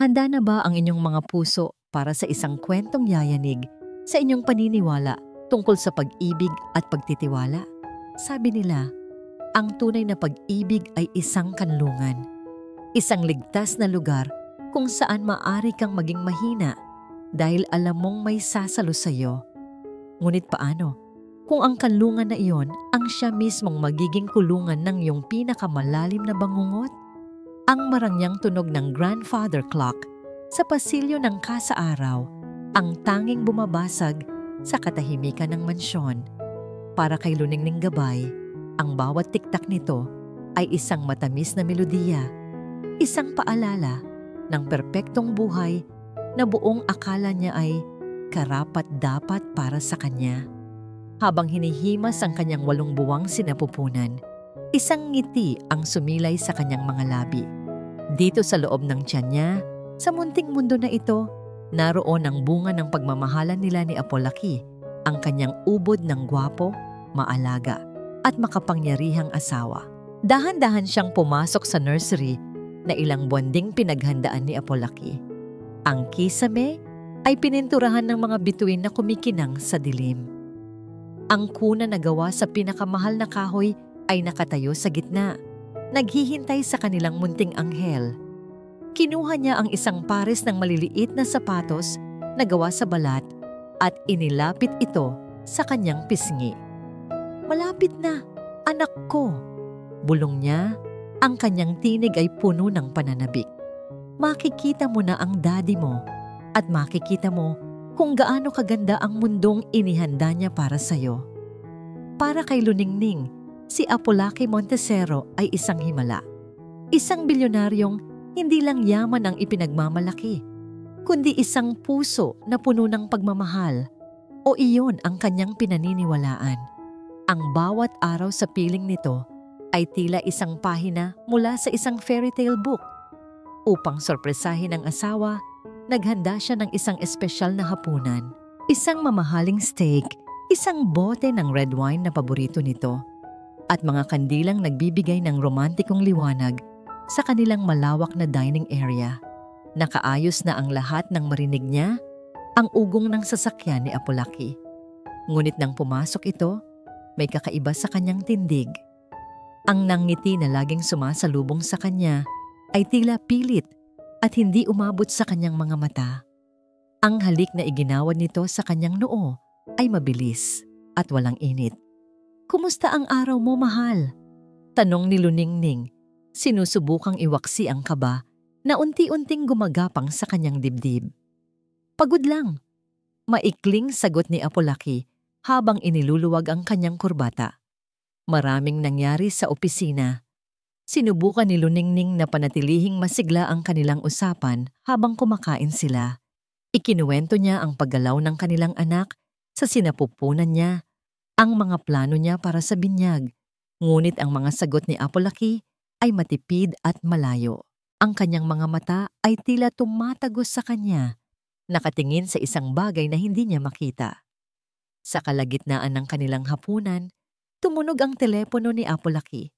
Handa na ba ang inyong mga puso para sa isang kwentong yayanig sa inyong paniniwala tungkol sa pag-ibig at pagtitiwala? Sabi nila, ang tunay na pag-ibig ay isang kanlungan, isang ligtas na lugar kung saan maaari kang maging mahina dahil alam mong may sasalo sa iyo. Ngunit paano kung ang kanlungan na iyon ang siya mismong magiging kulungan ng iyong pinakamalalim na bangungot? Ang marangyang tunog ng grandfather clock sa pasilyo ng kasaaraw ang tanging bumabasag sa katahimikan ng mansyon. Para kay Luningning Gabay, ang bawat tiktak nito ay isang matamis na melodiya, isang paalala ng perpektong buhay na buong akala niya ay karapat-dapat para sa kanya. Habang hinihimas ang kanyang 8 buwang sinapupunan, isang ngiti ang sumilay sa kanyang mga labi. Dito sa loob ng tiyan niya, sa munting mundo na ito, naroon ang bunga ng pagmamahalan nila ni Apolaki, ang kanyang ubod ng gwapo, maalaga, at makapangyarihang asawa. Dahan-dahan siyang pumasok sa nursery na ilang buwan ding pinaghandaan ni Apolaki. Ang kisame ay pininturahan ng mga bituin na kumikinang sa dilim. Ang kuna na gawa sa pinakamahal na kahoy ay nakatayo sa gitna, naghihintay sa kanilang munting anghel. Kinuha niya ang isang pares ng maliliit na sapatos na gawa sa balat at inilapit ito sa kanyang pisngi. "Malapit na, anak ko," bulong niya. Ang kanyang tinig ay puno ng pananabik. "Makikita mo na ang daddy mo at makikita mo kung gaano kaganda ang mundong inihanda niya para sa'yo." Para kay Luningning, si Apolaki Montesero ay isang himala. Isang bilyonaryong hindi lang yaman ang ipinagmamalaki, kundi isang puso na puno ng pagmamahal, o iyon ang kanyang pinaniniwalaan. Ang bawat araw sa piling nito ay tila isang pahina mula sa isang fairy tale book. Upang sorpresahin ang asawa, naghanda siya ng isang espesyal na hapunan. Isang mamahaling steak, isang bote ng red wine na paborito nito, at mga kandilang nagbibigay ng romantikong liwanag sa kanilang malawak na dining area. Nakaayos na ang lahat nang marinig niya ang ugong ng sasakyan ni Apolaki. Ngunit nang pumasok ito, may kakaiba sa kanyang tindig. Ang nangiti na laging sumasalubong sa kanya ay tila pilit at hindi umabot sa kanyang mga mata. Ang halik na iginawad nito sa kanyang noo ay mabilis at walang init. "Kumusta ang araw mo, mahal?" tanong ni Luningning, sinusubukang iwaksi ang kaba na unti-unting gumagapang sa kanyang dibdib. "Pagod lang," maikling sagot ni Apolaki habang iniluluwag ang kanyang kurbata. Maraming nangyari sa opisina. Sinubukan ni Luningning na panatilihing masigla ang kanilang usapan habang kumakain sila. Ikinuwento niya ang paggalaw ng kanilang anak sa sinapupunan niya, ang mga plano niya para sa binyag. Ngunit ang mga sagot ni Apolaki ay matipid at malayo. Ang kanyang mga mata ay tila tumatagos sa kanya, nakatingin sa isang bagay na hindi niya makita. Sa kalagitnaan ng kanilang hapunan, tumunog ang telepono ni Apolaki.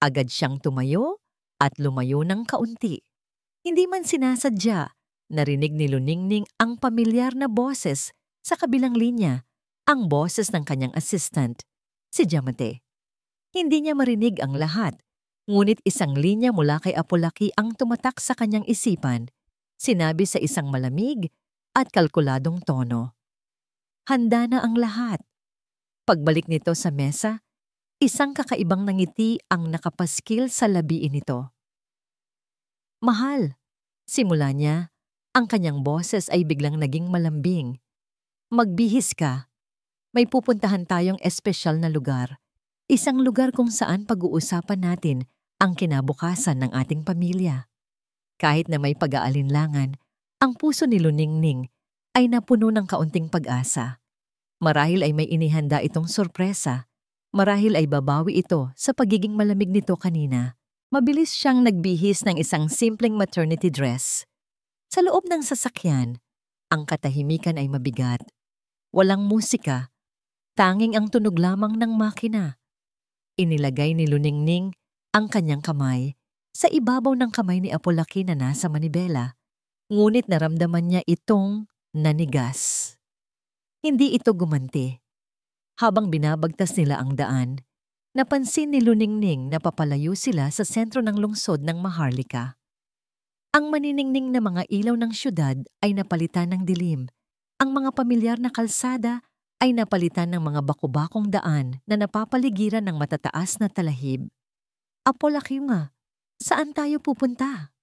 Agad siyang tumayo at lumayo ng kaunti. Hindi man sinasadya, narinig ni Luningning ang pamilyar na boses sa kabilang linya, ang boses ng kanyang assistant, si Jamate. Hindi niya marinig ang lahat, ngunit isang linya mula kay Apolaki ang tumatak sa kanyang isipan, sinabi sa isang malamig at kalkuladong tono. "Handa na ang lahat." Pagbalik nito sa mesa, isang kakaibang nangiti ang nakapaskil sa labiin nito. "Mahal," simula niya, ang kanyang boses ay biglang naging malambing. "Magbihis ka. May pupuntahan tayong espesyal na lugar. Isang lugar kung saan pag-uusapan natin ang kinabukasan ng ating pamilya." Kahit na may pag-aalinlangan, ang puso ni Luningning ay napuno ng kaunting pag-asa. Marahil ay may inihanda itong sorpresa. Marahil ay babawi ito sa pagiging malamig nito kanina. Mabilis siyang nagbihis ng isang simpleng maternity dress. Sa loob ng sasakyan, ang katahimikan ay mabigat. Walang musika, tanging ang tunog lamang ng makina. Inilagay ni Luningning ang kanyang kamay sa ibabaw ng kamay ni Apolaki na nasa manibela. Ngunit naramdaman niya itong nanigas. Hindi ito gumanti. Habang binabagtas nila ang daan, napansin ni Luningning na papalayo sila sa sentro ng lungsod ng Maharlika. Ang maniningning na mga ilaw ng syudad ay napalitan ng dilim. Ang mga pamilyar na kalsada ay napalitan ng mga bakubakong daan na napapaligiran ng matataas na talahib. Apolakyo nga, saan tayo pupunta?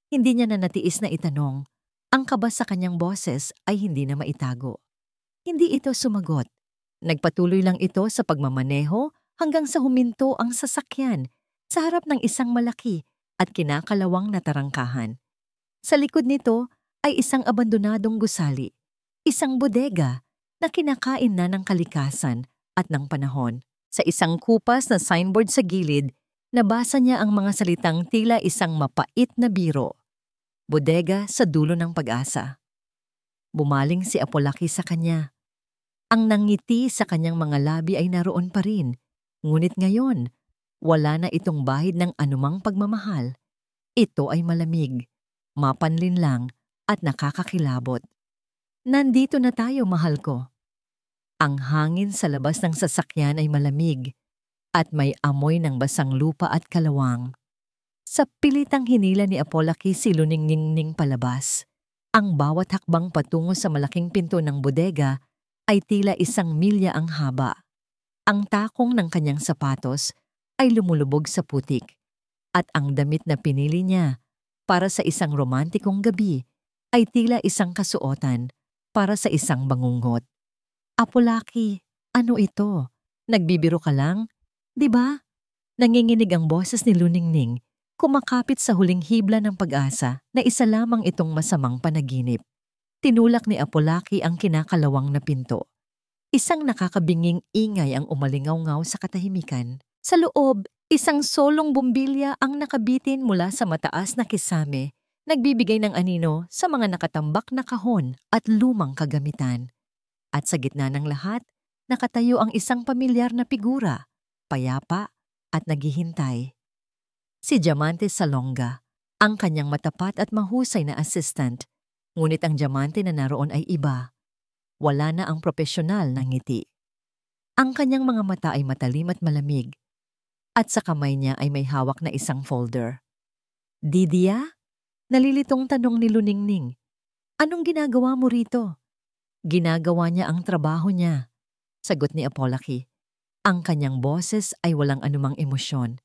Hindi niya na natiis na itanong. Ang kaba sa kanyang boses ay hindi na maitago. Hindi ito sumagot. Nagpatuloy lang ito sa pagmamaneho hanggang sa huminto ang sasakyan sa harap ng isang malaki at kinakalawang na tarangkahan. Sa likod nito ay isang abandonadong gusali, isang bodega na kinakain na ng kalikasan at ng panahon. Sa isang kupas na signboard sa gilid, nabasa niya ang mga salitang tila isang mapait na biro. Bodega sa dulo ng pag-asa. Bumaling si Apolaki sa kanya. Ang nangiti sa kanyang mga labi ay naroon pa rin, ngunit ngayon, wala na itong bahid ng anumang pagmamahal. Ito ay malamig, mapanlinlang at nakakakilabot. Nandito na tayo, mahal ko. Ang hangin sa labas ng sasakyan ay malamig at may amoy ng basang lupa at kalawang. Sa pilitang hinila ni Apolaki si Luningning palabas. Ang bawat hakbang patungo sa malaking pinto ng bodega ay tila 1 milya ang haba. Ang takong ng kanyang sapatos ay lumulubog sa putik at ang damit na pinili niya para sa isang romantikong gabi ay tila isang kasuotan para sa isang bangungot. Apolaki, ano ito? Nagbibiro ka lang? 'Di ba? Nanginginig ang boses ni Luningning, kumakapit sa huling hibla ng pag-asa na isa lamang itong masamang panaginip. Tinulak ni Apolaki ang kinakalawang na pinto. Isang nakakabinging ingay ang umalingaw-ngaw sa katahimikan. Sa loob, isang solong bumbilya ang nakabitin mula sa mataas na kisame, nagbibigay ng anino sa mga nakatambak na kahon at lumang kagamitan. At sa gitna ng lahat, nakatayo ang isang pamilyar na figura, payapa at naghihintay. Si Diamante Salonga, ang kanyang matapat at mahusay na assistant. Ngunit ang Diamante na naroon ay iba. Wala na ang propesyonal na ngiti. Ang kanyang mga mata ay matalim at malamig. At sa kamay niya ay may hawak na isang folder. Didia? Nalilitong tanong ni Luningning. Anong ginagawa mo rito? Ginagawa niya ang trabaho niya. Sagot ni Apolaki. Ang kanyang boses ay walang anumang emosyon.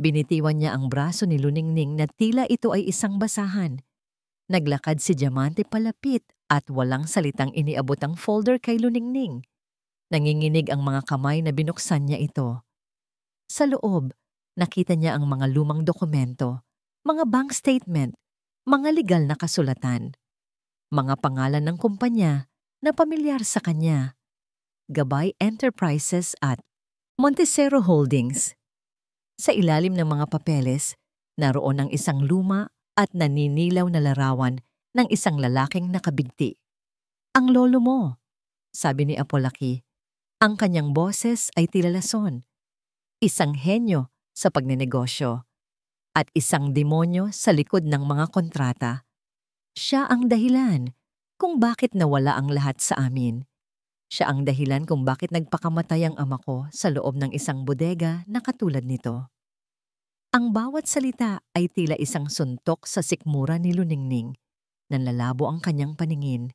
Binitiwan niya ang braso ni Luningning na tila ito ay isang basahan. Naglakad si Diamante palapit at walang salitang iniabot ang folder kay Luningning. Nanginginig ang mga kamay na binuksan niya ito. Sa loob, nakita niya ang mga lumang dokumento, mga bank statement, mga legal na kasulatan, mga pangalan ng kumpanya na pamilyar sa kanya. Gabay Enterprises at Montecero Holdings. Sa ilalim ng mga papeles, naroon ang isang luma at naninilaw na larawan ng isang lalaking nakabigti. Ang lolo mo, sabi ni Apolaki. Ang kanyang boses ay tila lason. Isang henyo sa pagnenegosyo at isang demonyo sa likod ng mga kontrata. Siya ang dahilan kung bakit nawala ang lahat sa amin. Siya ang dahilan kung bakit nagpakamatay ang ama ko sa loob ng isang bodega na katulad nito. Ang bawat salita ay tila isang suntok sa sikmura ni Luningning. Nanlalabo ang kanyang paningin.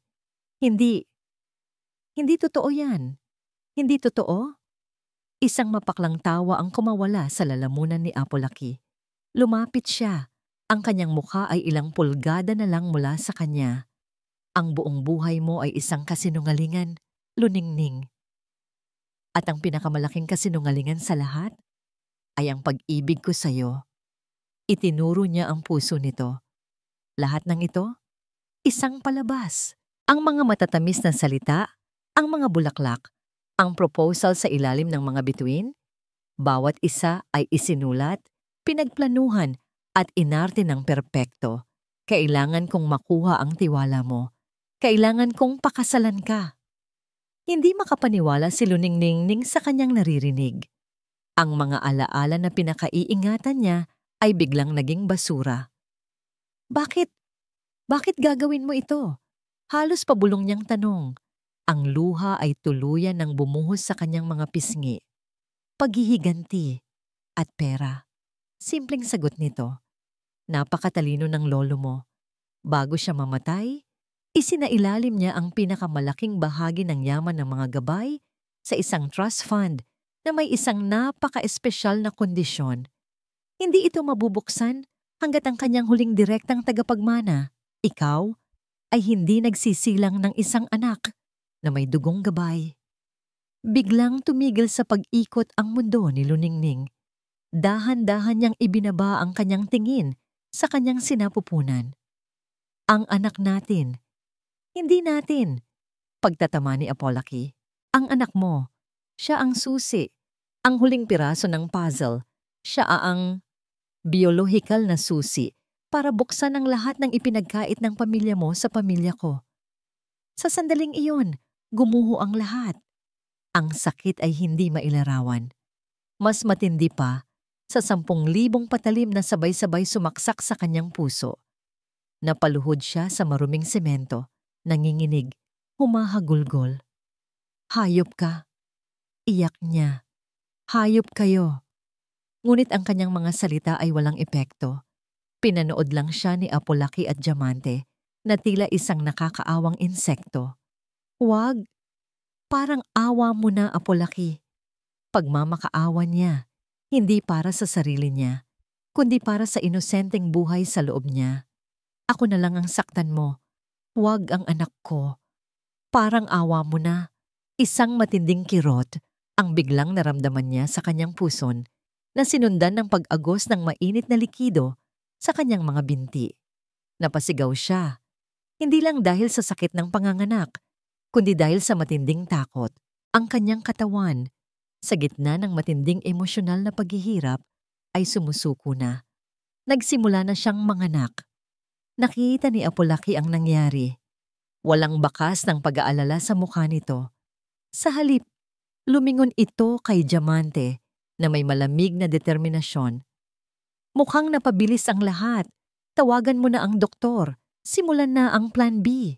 Hindi totoo yan. Hindi totoo? Isang mapaklang tawa ang kumawala sa lalamunan ni Apolaki. Lumapit siya. Ang kanyang mukha ay ilang pulgada na lang mula sa kanya. Ang buong buhay mo ay isang kasinungalingan, Luningning. At ang pinakamalaking kasinungalingan sa lahat ay ang pag-ibig ko sa'yo. Itinuro niya ang puso nito. Lahat ng ito, isang palabas. Ang mga matatamis na salita, ang mga bulaklak, ang proposal sa ilalim ng mga bituin, bawat isa ay isinulat, pinagplanuhan at inarte ng perpekto. Kailangan kong makuha ang tiwala mo. Kailangan kong pakasalan ka. Hindi makapaniwala si Luningning sa kanyang naririnig. Ang mga alaala na pinakaiingatan niya ay biglang naging basura. Bakit Bakit gagawin mo ito? Halos pabulong niyang tanong. Ang luha ay tuluyan ng bumuhos sa kanyang mga pisngi. Paghihiganti at pera. Simpleng sagot nito. Napakatalino ng lolo mo. Bago siya mamatay, isinailalim niya ang pinakamalaking bahagi ng yaman ng mga gabay sa isang trust fund na may isang napaka-espesyal na kondisyon. Hindi ito mabubuksan hanggat ang kanyang huling direktang tagapagmana, ikaw, ay hindi nagsisilang ng isang anak na may dugong gabay. Biglang tumigil sa pag-ikot ang mundo ni Luningning. Dahan-dahan niyang ibinaba ang kanyang tingin sa kanyang sinapupunan. Ang anak natin, hindi natin. Pagtatama ni Apolaki. Ang anak mo, siya ang susi, ang huling piraso ng puzzle. Siya ang biological na susi para buksan ang lahat ng ipinagkait ng pamilya mo sa pamilya ko. Sa sandaling iyon, gumuho ang lahat. Ang sakit ay hindi mailarawan. Mas matindi pa sa 10,000 patalim na sabay-sabay sumaksak sa kanyang puso. Napaluhod siya sa maruming semento, nanginginig, humahagulgol. Hayop ka. Iyak niya. Hayop kayo. Ngunit ang kanyang mga salita ay walang epekto. Pinanood lang siya ni Apolaki at Diamante na tila isang nakakaawang insekto. Huwag. Parang awa mo na, Apolaki. Pagmamakaawa niya, hindi para sa sarili niya, kundi para sa inosenteng buhay sa loob niya. Ako na lang ang saktan mo. Huwag ang anak ko. Parang awa mo na. Isang matinding kirot ang biglang naramdaman niya sa kanyang puson na sinundan ng pag-agos ng mainit na likido sa kanyang mga binti. Napasigaw siya, hindi lang dahil sa sakit ng panganganak, kundi dahil sa matinding takot. Ang kanyang katawan, sa gitna ng matinding emosyonal na paghihirap, ay sumusuko na. Nagsimula na siyang manganak. Nakita ni Apolaki ang nangyari. Walang bakas ng pag-aalala sa mukha nito. Sa halip, lumingon ito kay Diamante na may malamig na determinasyon. Mukhang napabilis ang lahat. Tawagan mo na ang doktor. Simulan na ang plan B.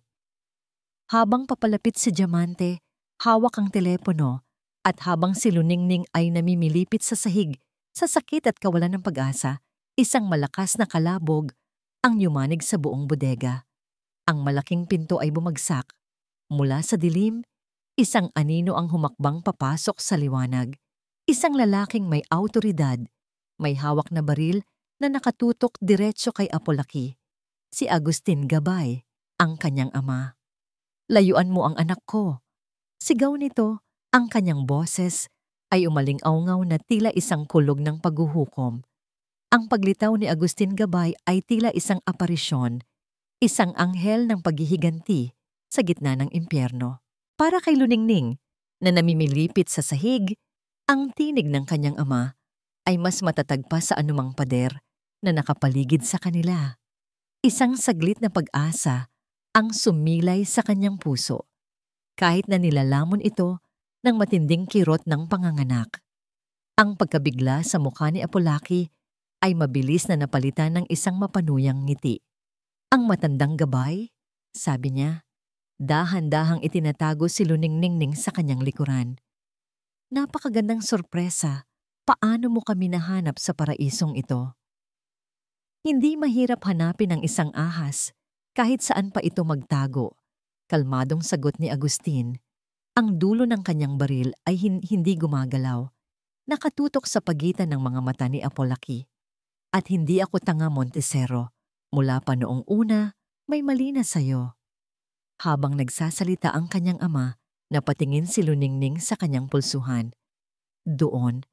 Habang papalapit si Diamante, hawak ang telepono at habang si Luningning ay namimilipit sa sahig sa sakit at kawalan ng pag-asa, isang malakas na kalabog ang yumanig sa buong bodega. Ang malaking pinto ay bumagsak. Mula sa dilim, isang anino ang humakbang papasok sa liwanag. Isang lalaking may awtoridad, may hawak na baril na nakatutok diretso kay Apolaki. Si Agustin Gabay, ang kanyang ama. Layuan mo ang anak ko. Sigaw nito, ang kanyang boses ay umaling-awngaw na tila isang kulog ng paghuhukom. Ang paglitaw ni Agustin Gabay ay tila isang aparisyon, isang anghel ng paghihiganti sa gitna ng impyerno. Para kay Luningning, na namimilipit sa sahig, ang tinig ng kanyang ama ay mas matatag pa sa anumang pader na nakapaligid sa kanila. Isang saglit na pag-asa ang sumilay sa kanyang puso, kahit na nilalamon ito ng matinding kirot ng panganganak. Ang pagkabigla sa mukha ni Apolaki ay mabilis na napalitan ng isang mapanuyang ngiti. Ang matandang Gabay, sabi niya, dahan-dahang itinatago si Luningning sa kanyang likuran. Napakagandang sorpresa, paano mo kami nahanap sa paraisong ito? Hindi mahirap hanapin ang isang ahas, kahit saan pa ito magtago. Kalmadong sagot ni Agustin. Ang dulo ng kanyang baril ay hindi gumagalaw. Nakatutok sa pagitan ng mga mata ni Apolaki. At hindi ako tanga, Montesero. Mula pa noong una, may mali na sayo. Habang nagsasalita ang kanyang ama, napatingin si Luningning sa kanyang pulsuhan. Doon,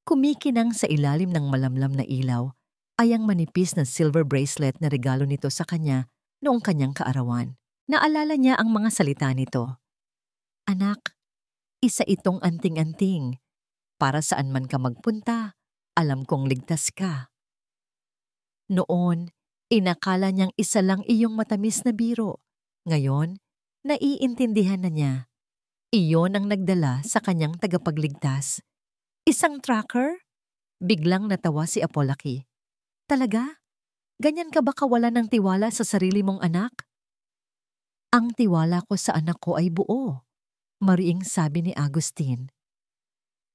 kumikinang sa ilalim ng malamlam na ilaw, ay ang manipis na silver bracelet na regalo nito sa kanya noong kanyang kaarawan. Naalala niya ang mga salita nito. Anak, isa itong anting-anting. Para saan man ka magpunta, alam kong ligtas ka. Noon, inakala niyang isa lang iyong matamis na biro. Ngayon, naiintindihan na niya. Iyon ang nagdala sa kanyang tagapagligtas. Isang tracker? Biglang natawa si Apolaki. Talaga? Ganyan ka ba kawalan ng tiwala sa sarili mong anak? Ang tiwala ko sa anak ko ay buo, mariing sabi ni Agustin.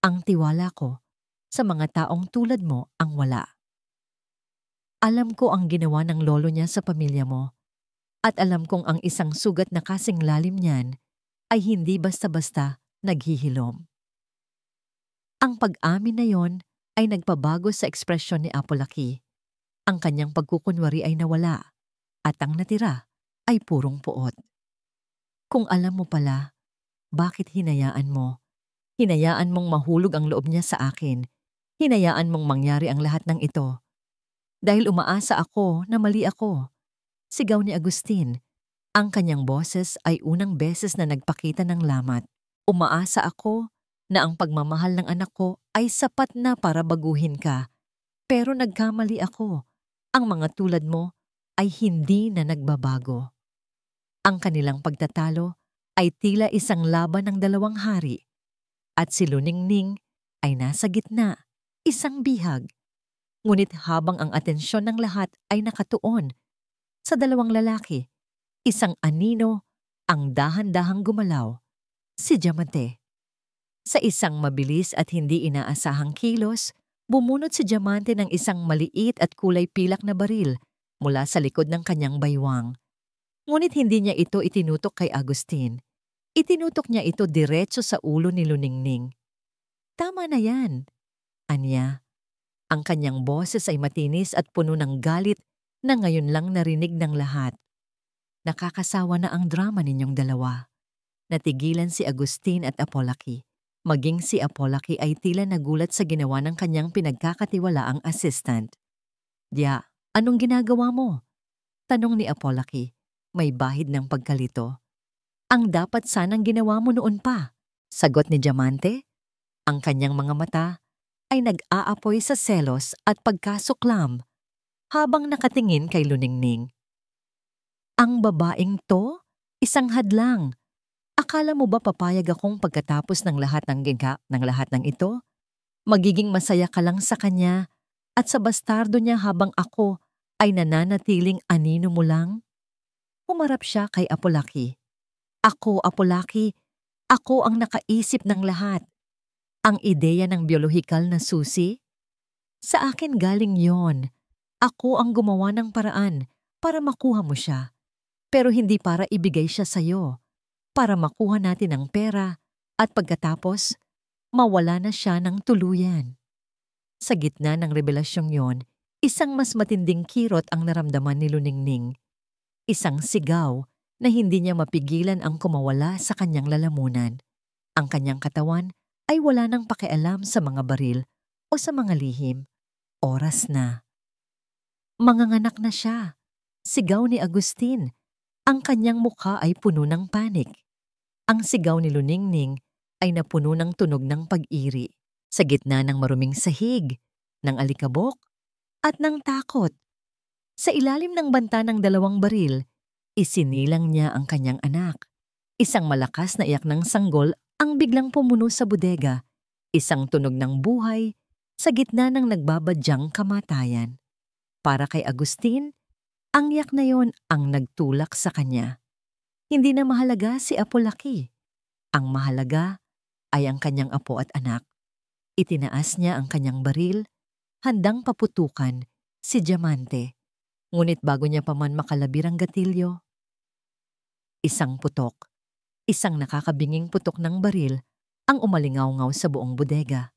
Ang tiwala ko sa mga taong tulad mo ang wala. Alam ko ang ginawa ng lolo niya sa pamilya mo at alam kong ang isang sugat na kasing lalim niyan ay hindi basta-basta naghihilom. Ang pag-amin na yon ay nagpabago sa ekspresyon ni Apolaki. Ang kanyang pagkukunwari ay nawala at ang natira ay purong puot. Kung alam mo pala, bakit hinayaan mo? Hinayaan mong mahulog ang loob niya sa akin. Hinayaan mong mangyari ang lahat ng ito. Dahil umaasa ako na mali ako. Sigaw ni Agustin. Ang kanyang boses ay unang beses na nagpakita ng lamat. Umaasa ako na ang pagmamahal ng anak ko ay sapat na para baguhin ka. Pero nagkamali ako. Ang mga tulad mo ay hindi na nagbabago. Ang kanilang pagtatalo ay tila isang laban ng dalawang hari. At si Luningning ay nasa gitna, isang bihag. Ngunit habang ang atensyon ng lahat ay nakatuon sa dalawang lalaki, isang anino ang dahan-dahang gumalaw, si Diamante. Sa isang mabilis at hindi inaasahang kilos, bumunot si Diamante ng isang maliit at kulay pilak na baril mula sa likod ng kanyang baywang. Ngunit hindi niya ito itinutok kay Agustin. Itinutok niya ito diretso sa ulo ni Luningning. Tama na yan, anya. Ang kanyang boses ay matinis at puno ng galit na ngayon lang narinig ng lahat. Nakakasawa na ang drama ninyong dalawa. Natigilan si Agustin at Apolaki. Maging si Apolaki ay tila nagulat sa ginawa ng kanyang pinagkakatiwalaang assistant. Dia, anong ginagawa mo? Tanong ni Apolaki. May bahid ng pagkalito. Ang dapat sanang ginawa mo noon pa. Sagot ni Diamante. Ang kanyang mga mata ay nag-aapoy sa selos at pagkasuklam habang nakatingin kay Luningning. Ang babaeng to, isang hadlang. Akala mo ba papayag akong pagkatapos ng lahat ng ito? Magiging masaya ka lang sa kanya at sa bastardo niya habang ako ay nananatiling anino mo lang? Humarap siya kay Apolaki. Ako, Apolaki, ako ang nakaisip ng lahat. Ang ideya ng biolohikal na susi? Sa akin galing yon. Ako ang gumawa ng paraan para makuha mo siya. Pero hindi para ibigay siya sa'yo. Para makuha natin ang pera at pagkatapos, mawala na siya ng tuluyan. Sa gitna ng revelasyong yon, isang mas matinding kirot ang naramdaman ni Luningning. Isang sigaw na hindi niya mapigilan ang kumawala sa kanyang lalamunan. Ang kanyang katawan ay wala nang pakialam sa mga baril o sa mga lihim. Oras na. Manganganak na siya. Sigaw ni Agustin. Ang kanyang mukha ay puno ng panik. Ang sigaw ni Luningning ay napuno ng tunog ng pag-iri sa gitna ng maruming sahig, ng alikabok, at ng takot. Sa ilalim ng banta ng dalawang baril, isinilang niya ang kanyang anak. Isang malakas na iyak ng sanggol ang biglang pumuno sa bodega. Isang tunog ng buhay sa gitna ng nagbabadyang kamatayan. Para kay Agustin, ang iyak na yon ang nagtulak sa kanya. Hindi na mahalaga si Apolaki. Ang mahalaga ay ang kanyang apo at anak. Itinaas niya ang kanyang baril, handang paputukan si Diamante. Ngunit bago niya pa man makalabir ang gatilyo, isang putok, isang nakakabinging putok ng baril ang umalingaw-ngaw sa buong bodega.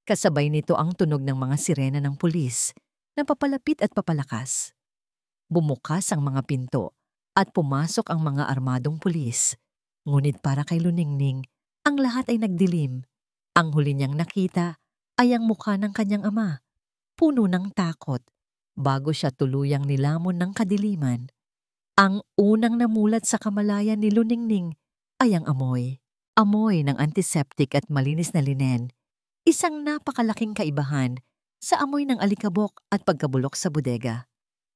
Kasabay nito ang tunog ng mga sirena ng pulis na papalapit at papalakas. Bumukas ang mga pinto at pumasok ang mga armadong pulis. Ngunit para kay Luningning, ang lahat ay nagdilim. Ang huli niyang nakita ay ang mukha ng kanyang ama, puno ng takot. Bago siya tuluyang nilamon ng kadiliman, ang unang namulat sa kamalayan ni Luningning ay ang amoy. Amoy ng antiseptic at malinis na linen. Isang napakalaking kaibahan sa amoy ng alikabok at pagkabulok sa bodega.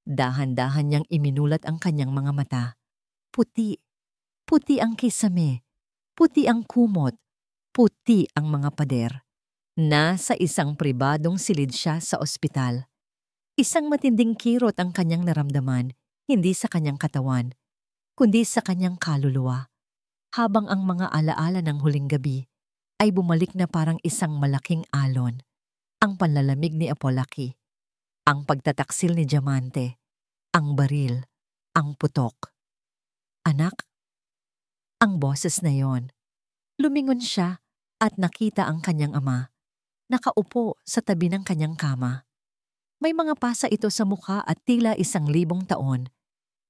Dahan-dahan niyang iminulat ang kanyang mga mata. Puti. Puti ang kisame. Puti ang kumot. Puti ang mga pader. Nasa isang pribadong silid siya sa ospital. Isang matinding kirot ang kanyang naramdaman, hindi sa kanyang katawan, kundi sa kanyang kaluluwa. Habang ang mga alaala ng huling gabi ay bumalik na parang isang malaking alon. Ang panlalamig ni Apolaki, ang pagtataksil ni Diamante, ang baril, ang putok. Anak, ang boses na yon. Lumingon siya at nakita ang kanyang ama, nakaupo sa tabi ng kanyang kama. May mga pasa ito sa mukha at tila 1,000 taon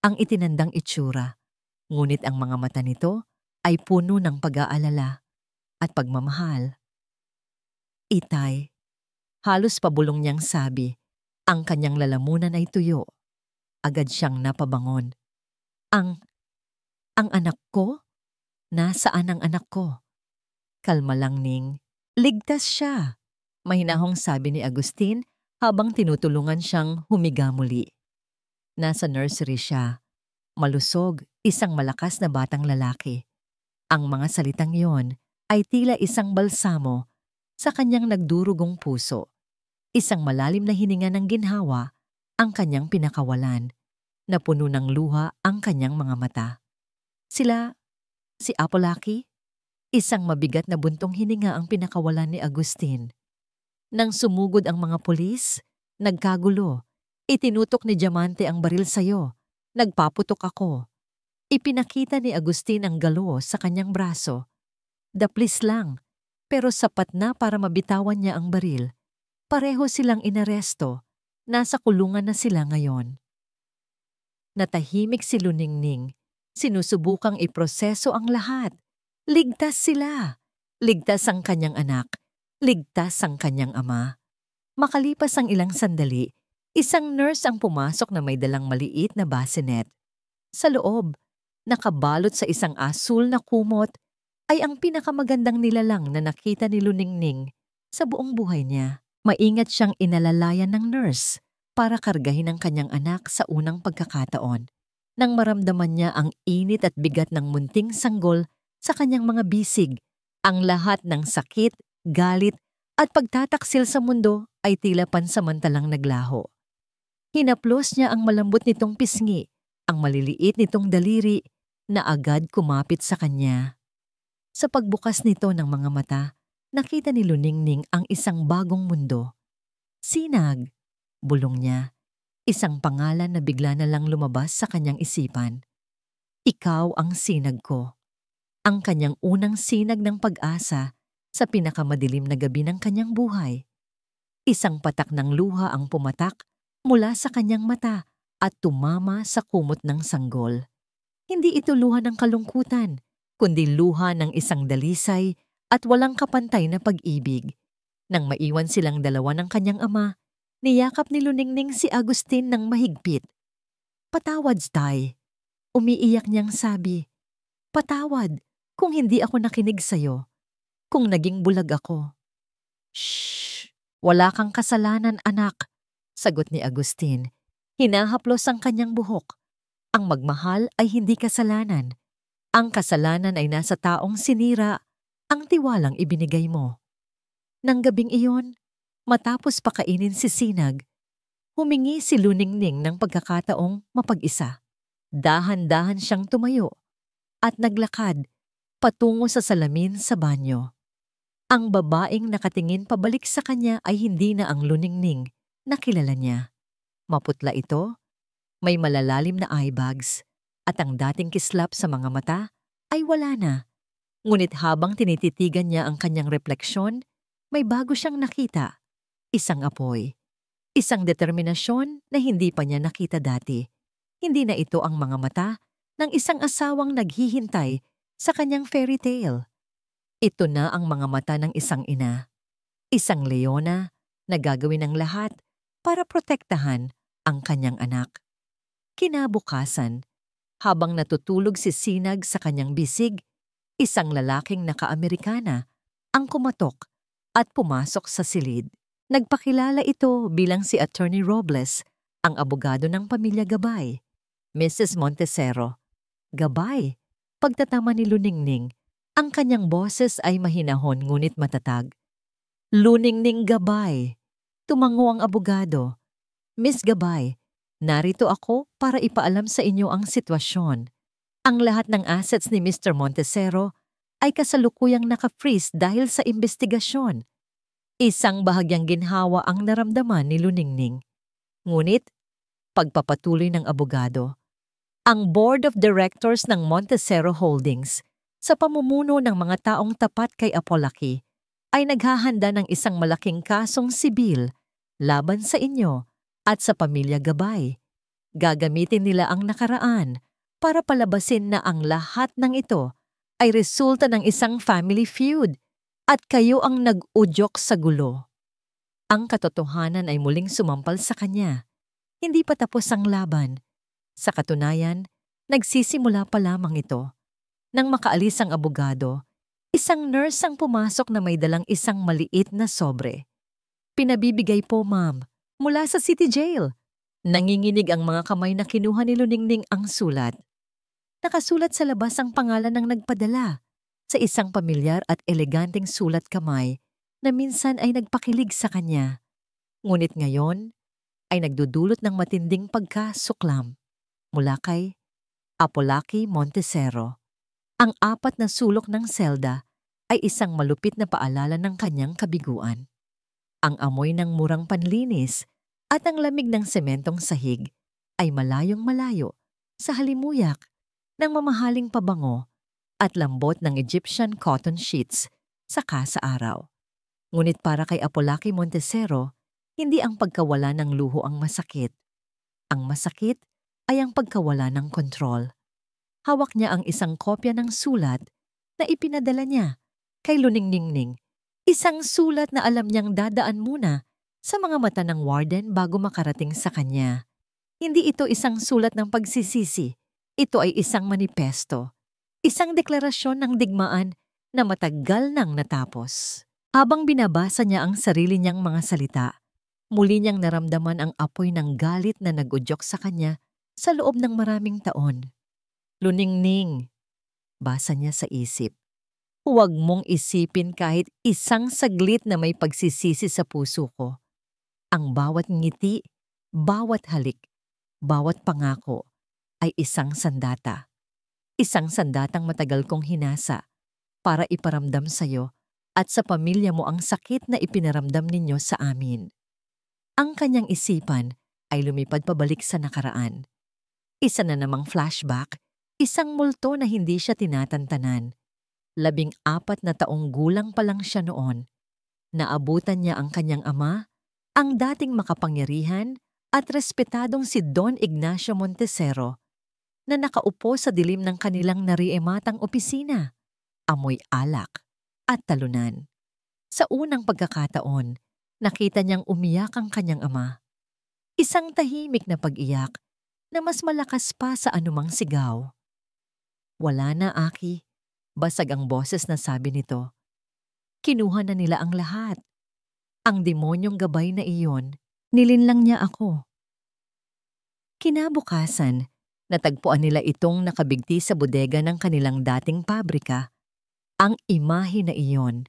ang itinandang itsura. Ngunit ang mga mata nito ay puno ng pag-aalala at pagmamahal. Itay, halos pabulong niyang sabi, ang kanyang lalamunan ay tuyo. Agad siyang napabangon. Ang anak ko? Nasaan ang anak ko? Kalma lang, Ning. Ligtas siya. Mahinahong sabi ni Agustin habang tinutulungan siyang humiga muli. Nasa nursery siya. Malusog, isang malakas na batang lalaki. Ang mga salitang yon ay tila isang balsamo sa kanyang nagdurugong puso. Isang malalim na hininga ng ginhawa ang kanyang pinakawalan, na puno ng luha ang kanyang mga mata. Si Apolaki, isang mabigat na buntong hininga ang pinakawalan ni Agustin. Nang sumugod ang mga pulis, nagkagulo. Itinutok ni Diamante ang baril sayo. Nagpaputok ako. Ipinakita ni Agustin ang galo sa kanyang braso. Daplis lang, pero sapat na para mabitawan niya ang baril. Pareho silang inaresto. Nasa kulungan na sila ngayon. Natahimik si Luningning. Sinusubukang iproseso ang lahat. Ligtas sila. Ligtas ang kanyang anak. Ligtas ang kanyang ama. Makalipas ang ilang sandali, isang nurse ang pumasok na may dalang maliit na bassinet. Sa loob, nakabalot sa isang asul na kumot, ay ang pinakamagandang nilalang na nakita ni Luningning sa buong buhay niya. Maingat siyang inalalayan ng nurse para kargahin ang kanyang anak sa unang pagkakataon. Nang maramdaman niya ang init at bigat ng munting sanggol sa kanyang mga bisig, ang lahat ng sakit, galit at pagtataksil sa mundo ay tila pansamantalang naglaho. Hinaplos niya ang malambot nitong pisngi, ang maliliit nitong daliri na agad kumapit sa kanya. Sa pagbukas nito ng mga mata, nakita ni Luningning ang isang bagong mundo. Sinag, bulong niya, isang pangalan na bigla na lang lumabas sa kanyang isipan. Ikaw ang sinag ko. Ang kanyang unang sinag ng pag-asa sa pinakamadilim na gabi ng kanyang buhay. Isang patak ng luha ang pumatak mula sa kanyang mata at tumama sa kumot ng sanggol. Hindi ito luha ng kalungkutan, kundi luha ng isang dalisay at walang kapantay na pag-ibig. Nang maiwan silang dalawa ng kanyang ama, niyakap ni Luningning si Agustin ng mahigpit. Patawad, Tay. Umiiyak niyang sabi. Patawad kung hindi ako nakinig sa'yo. Kung naging bulag ako. Shh! Wala kang kasalanan, anak, sagot ni Agustin. Hinahaplos ang kanyang buhok. Ang magmahal ay hindi kasalanan. Ang kasalanan ay nasa taong sinira ang tiwalang ibinigay mo. Nang gabing iyon, matapos pakainin si Sinag, humingi si Luningning ng pagkakataong mapag-isa. Dahan-dahan siyang tumayo at naglakad patungo sa salamin sa banyo. Ang babaeng nakatingin pabalik sa kanya ay hindi na ang Luningning na kilala niya. Maputla ito, may malalalim na eye bags, at ang dating kislap sa mga mata ay wala na. Ngunit habang tinititigan niya ang kanyang refleksyon, may bago siyang nakita. Isang apoy. Isang determinasyon na hindi pa niya nakita dati. Hindi na ito ang mga mata ng isang asawang naghihintay sa kanyang fairy tale. Ito na ang mga mata ng isang ina. Isang leona na gagawin ang lahat para protektahan ang kanyang anak. Kinabukasan, habang natutulog si Sinag sa kanyang bisig, isang lalaking naka-Amerikana ang kumatok at pumasok sa silid. Nagpakilala ito bilang si Attorney Robles, ang abogado ng pamilya Gabay. Mrs. Montesero. Gabay, pagtatama ni Luningning, ang kanyang boses ay mahinahon ngunit matatag. Luningning Gabay. Tumango ang abogado. Miss Gabay, narito ako para ipaalam sa inyo ang sitwasyon. Ang lahat ng assets ni Mr. Montesero ay kasalukuyang naka-freeze dahil sa investigasyon. Isang bahagyang ginhawa ang naramdaman ni Luningning. Ngunit, pagpapatuloy ng abogado, ang Board of Directors ng Montesero Holdings sa pamumuno ng mga taong tapat kay Apolaki ay naghahanda ng isang malaking kasong sibil laban sa inyo at sa pamilya Gabay. Gagamitin nila ang nakaraan para palabasin na ang lahat ng ito ay resulta ng isang family feud at kayo ang nag-udyok sa gulo. Ang katotohanan ay muling sumampal sa kanya. Hindi pa tapos ang laban. Sa katunayan, nagsisimula pa lamang ito. Nang makaalis ang abogado, isang nurse ang pumasok na may dalang isang maliit na sobre. Pinabibigay po, ma'am, mula sa city jail. Nanginginig ang mga kamay na kinuha ni Luningning ang sulat. Nakasulat sa labas ang pangalan ng nagpadala sa isang pamilyar at eleganteng sulat kamay na minsan ay nagpakilig sa kanya. Ngunit ngayon ay nagdudulot ng matinding pagkasuklam mula kay Apolaki Montesero. Ang 4 na sulok ng selda ay isang malupit na paalala ng kanyang kabiguan. Ang amoy ng murang panlinis at ang lamig ng sementong sahig ay malayong-malayo sa halimuyak ng mamahaling pabango at lambot ng Egyptian cotton sheets saka sa araw. Ngunit para kay Apolaki Montesero, hindi ang pagkawala ng luho ang masakit. Ang masakit ay ang pagkawala ng kontrol. Hawak niya ang isang kopya ng sulat na ipinadala niya kay Luningning. Isang sulat na alam niyang dadaan muna sa mga mata ng warden bago makarating sa kanya. Hindi ito isang sulat ng pagsisisi. Ito ay isang manipesto. Isang deklarasyon ng digmaan na matagal nang natapos. Habang binabasa niya ang sarili niyang mga salita, muli niyang naramdaman ang apoy ng galit na nag-udyok sa kanya sa loob ng maraming taon. Luningning, basa niya sa isip. Huwag mong isipin kahit isang saglit na may pagsisisi sa puso ko. Ang bawat ngiti, bawat halik, bawat pangako ay isang sandata. Isang sandatang matagal kong hinasa para iparamdam sa iyo at sa pamilya mo ang sakit na ipinaramdam ninyo sa amin. Ang kanyang isipan ay lumipad pabalik sa nakaraan. Isa na namang flashback, isang multo na hindi siya tinatantanan. 14 na taong gulang pa lang siya noon. Naabutan niya ang kanyang ama, ang dating makapangyarihan at respetadong si Don Ignacio Montesero, na nakaupo sa dilim ng kanilang nariematang opisina, amoy alak at talunan. Sa unang pagkakataon, nakita niyang umiyak ang kanyang ama. Isang tahimik na pag-iyak na mas malakas pa sa anumang sigaw. Wala na, Aki. Basag ang boses na sabi nito. Kinuha na nila ang lahat. Ang demonyong Gabay na iyon, nilinlang niya ako. Kinabukasan, natagpuan nila itong nakabigti sa bodega ng kanilang dating pabrika. Ang imahe na iyon,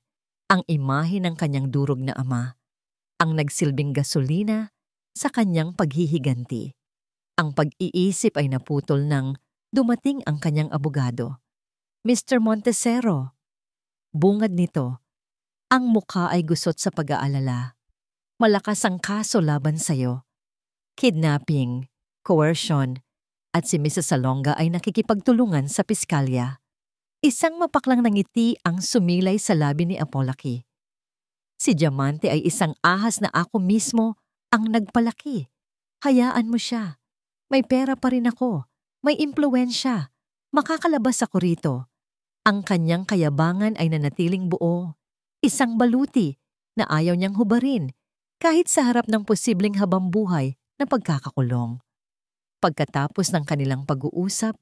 ang imahe ng kanyang durog na ama, ang nagsilbing gasolina sa kanyang paghihiganti. Ang pag-iisip ay naputol nang dumating ang kanyang abogado. Mr. Montesero, bungad nito, ang mukha ay gusot sa pag-aalala. Malakas ang kaso laban sa'yo. Kidnapping, coercion, at si Mrs. Salonga ay nakikipagtulungan sa piskalya. Isang mapaklang ngiti ang sumilay sa labi ni Apolaki. Si Diamante ay isang ahas na ako mismo ang nagpalaki. Hayaan mo siya. May pera pa rin ako. May impluwensya. Makakalabas ako rito. Ang kanyang kayabangan ay nanatiling buo. Isang baluti na ayaw niyang hubarin kahit sa harap ng posibleng habambuhay na pagkakakulong. Pagkatapos ng kanilang pag-uusap,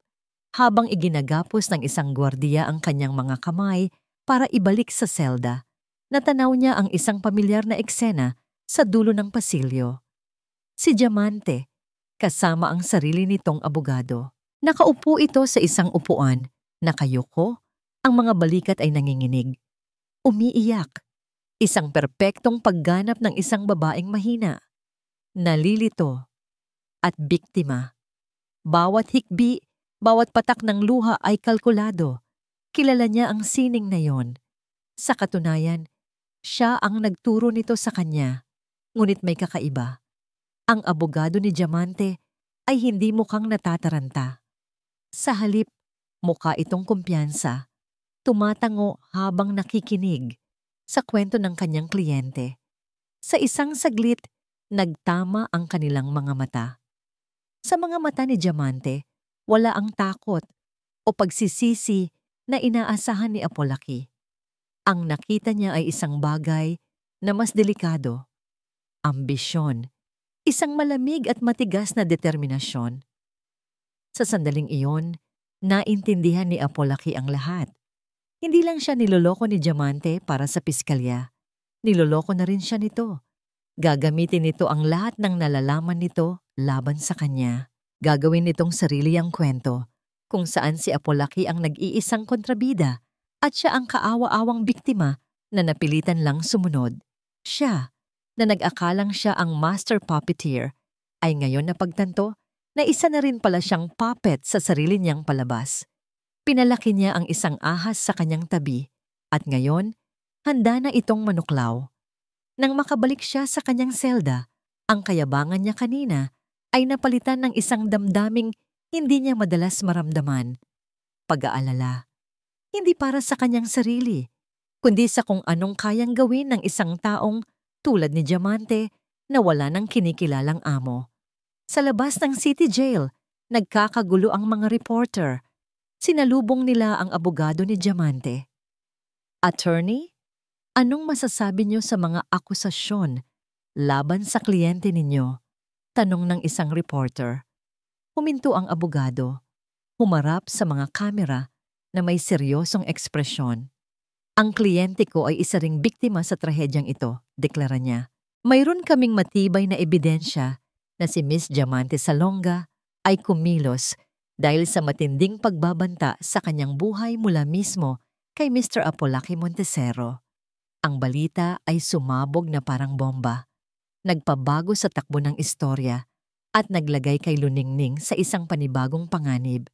habang iginagapos ng isang gwardiya ang kanyang mga kamay para ibalik sa selda, natanaw niya ang isang pamilyar na eksena sa dulo ng pasilyo. Si Diamante, kasama ang sarili nitong abogado. Nakaupo ito sa isang upuan, nakayuko, ang mga balikat ay nanginginig. Umiiyak, isang perpektong pagganap ng isang babaeng mahina. nalilito, at biktima. Bawat hikbi, bawat patak ng luha ay kalkulado. Kilala niya ang sining na yon. Sa katunayan, siya ang nagturo nito sa kanya. Ngunit may kakaiba. Ang abogado ni Diamante ay hindi mukhang natataranta. Sa halip, mukha itong kumpiyansa. Tumatango habang nakikinig sa kwento ng kanyang kliyente. Sa isang saglit, nagtama ang kanilang mga mata. Sa mga mata ni Diamante, wala ang takot o pagsisisi na inaasahan ni Apolaki. Ang nakita niya ay isang bagay na mas delikado. Ambisyon. Isang malamig at matigas na determinasyon. Sa sandaling iyon, naintindihan ni Apolaki ang lahat. Hindi lang siya niloloko ni Diamante para sa piskalya. Niloloko na rin siya nito. Gagamitin nito ang lahat ng nalalaman nito laban sa kanya. Gagawin nitong sarili ang kwento, kung saan si Apolaki ang nag-iisang kontrabida at siya ang kaawa-awang biktima na napilitan lang sumunod. Siya, na nag-akalang siya ang master puppeteer, ay ngayon napagtanto na isa na rin pala siyang puppet sa sarili niyang palabas. Pinalaki niya ang isang ahas sa kanyang tabi at ngayon, handa na itong manuklaw. Nang makabalik siya sa kanyang selda, ang kayabangan niya kanina ay napalitan ng isang damdaming hindi niya madalas maramdaman. Pag-aalala. Hindi para sa kanyang sarili, kundi sa kung anong kayang gawin ng isang taong tulad ni Diamante na wala ng kinikilalang amo. Sa labas ng city jail, nagkakagulo ang mga reporter. Sinalubong nila ang abogado ni Diamante. Attorney, anong masasabi niyo sa mga akusasyon laban sa kliyente ninyo? Tanong ng isang reporter. Huminto ang abogado. Humarap sa mga kamera na may seryosong ekspresyon. Ang kliyente ko ay isa ring biktima sa trahedyang ito, deklara niya. Mayroon kaming matibay na ebidensya na si Miss Diamante Salonga ay kumilos dahil sa matinding pagbabanta sa kanyang buhay mula mismo kay Mr. Apolaki Montesero. Ang balita ay sumabog na parang bomba. Nagpabago sa takbo ng istorya at naglagay kay Luningning sa isang panibagong panganib.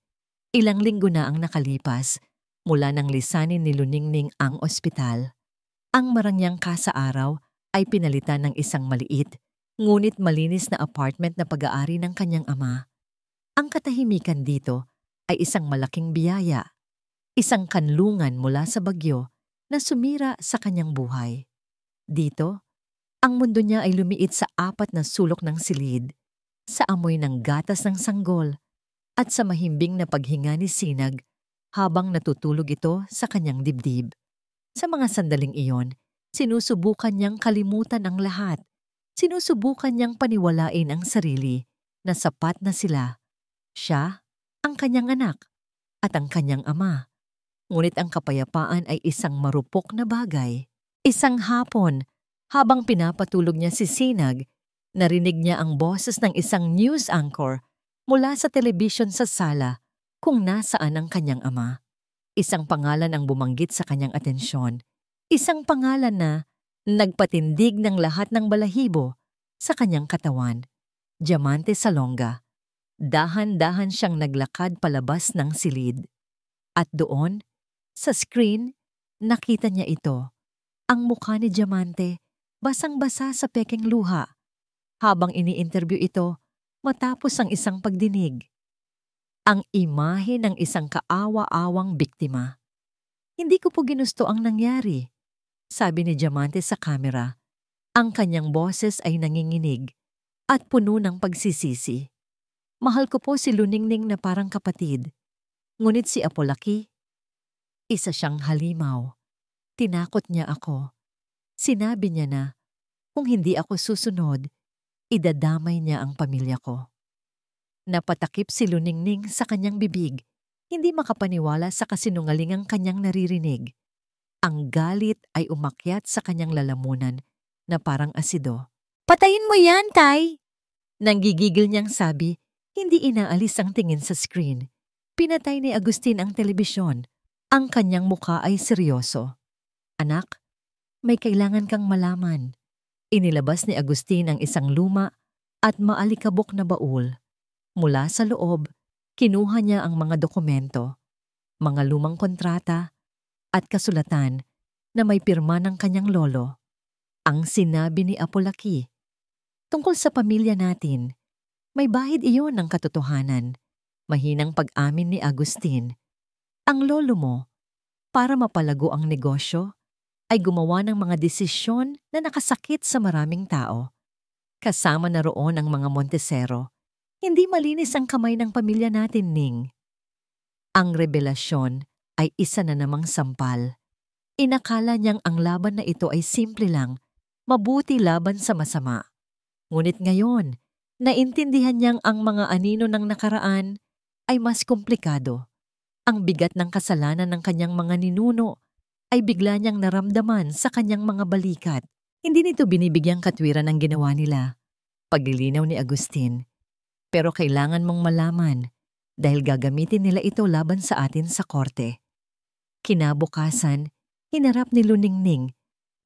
Ilang linggo na ang nakalipas mula nang lisanin ni Luningning ang ospital. Ang marangyang kasaaraw ay pinalitan ng isang maliit, ngunit malinis na apartment na pag-aari ng kanyang ama. Ang katahimikan dito ay isang malaking biyaya, isang kanlungan mula sa bagyo na sumira sa kanyang buhay. Dito, ang mundo niya ay lumiit sa 4 na sulok ng silid, sa amoy ng gatas ng sanggol, at sa mahimbing na paghinga ni Sinag habang natutulog ito sa kanyang dibdib. Sa mga sandaling iyon, sinusubukan niyang kalimutan ang lahat. Sinusubukan niyang paniwalain ang sarili na sapat na sila. Siya, ang kanyang anak, at ang kanyang ama. Ngunit ang kapayapaan ay isang marupok na bagay. Isang hapon, habang pinapatulog niya si Sinag, narinig niya ang boses ng isang news anchor mula sa telebisyon sa sala kung nasaan ang kanyang ama. Isang pangalan ang bumanggit sa kanyang atensyon. Isang pangalan na nagpatindig ng lahat ng balahibo sa kanyang katawan. Diamante Salonga. Dahan-dahan siyang naglakad palabas ng silid. At doon, sa screen, nakita niya ito. Ang mukha ni Diamante, basang-basa sa pekeng luha. Habang ini-interview ito, matapos ang isang pagdinig. Ang imahe ng isang kaawa-awang biktima. Hindi ko po ginusto ang nangyari, sabi ni Diamante sa kamera. Ang kanyang boses ay nanginginig at puno ng pagsisisi. Mahal ko po si Luningning na parang kapatid. Ngunit si Apolaki, isa siyang halimaw. Tinakot niya ako. Sinabi niya na, kung hindi ako susunod, idadamay niya ang pamilya ko. Napatakip si Luningning sa kanyang bibig, hindi makapaniwala sa kasinungalingang kanyang naririnig. Ang galit ay umakyat sa kanyang lalamunan na parang asido. Patayin mo yan, Tay! Nanggigigil niyang sabi, hindi inaalis ang tingin sa screen. Pinatay ni Agustin ang telebisyon. Ang kanyang mukha ay seryoso. Anak, may kailangan kang malaman. Inilabas ni Agustin ang isang luma at maalikabok na baul. Mula sa loob, kinuha niya ang mga dokumento, mga lumang kontrata at kasulatan na may pirma ng kanyang lolo. Ang sinabi ni Apolaki, tungkol sa pamilya natin, may bahid iyon ng katotohanan. Mahinang pag-amin ni Agustin. Ang lolo mo, para mapalago ang negosyo, ay gumawa ng mga desisyon na nakasakit sa maraming tao. Kasama na roon ang mga Montesero. Hindi malinis ang kamay ng pamilya natin, Ning. Ang revelasyon ay isa na namang sampal. Inakala niyang ang laban na ito ay simple lang, mabuti laban sa masama. Ngunit ngayon, naintindihan niyang ang mga anino ng nakaraan ay mas komplikado. Ang bigat ng kasalanan ng kanyang mga ninuno ay bigla niyang naramdaman sa kanyang mga balikat. Hindi nito binibigyang katwiran ang ginawa nila. Paglilinaw ni Agustin. Pero kailangan mong malaman dahil gagamitin nila ito laban sa atin sa korte. Kinabukasan, hinarap ni Luningning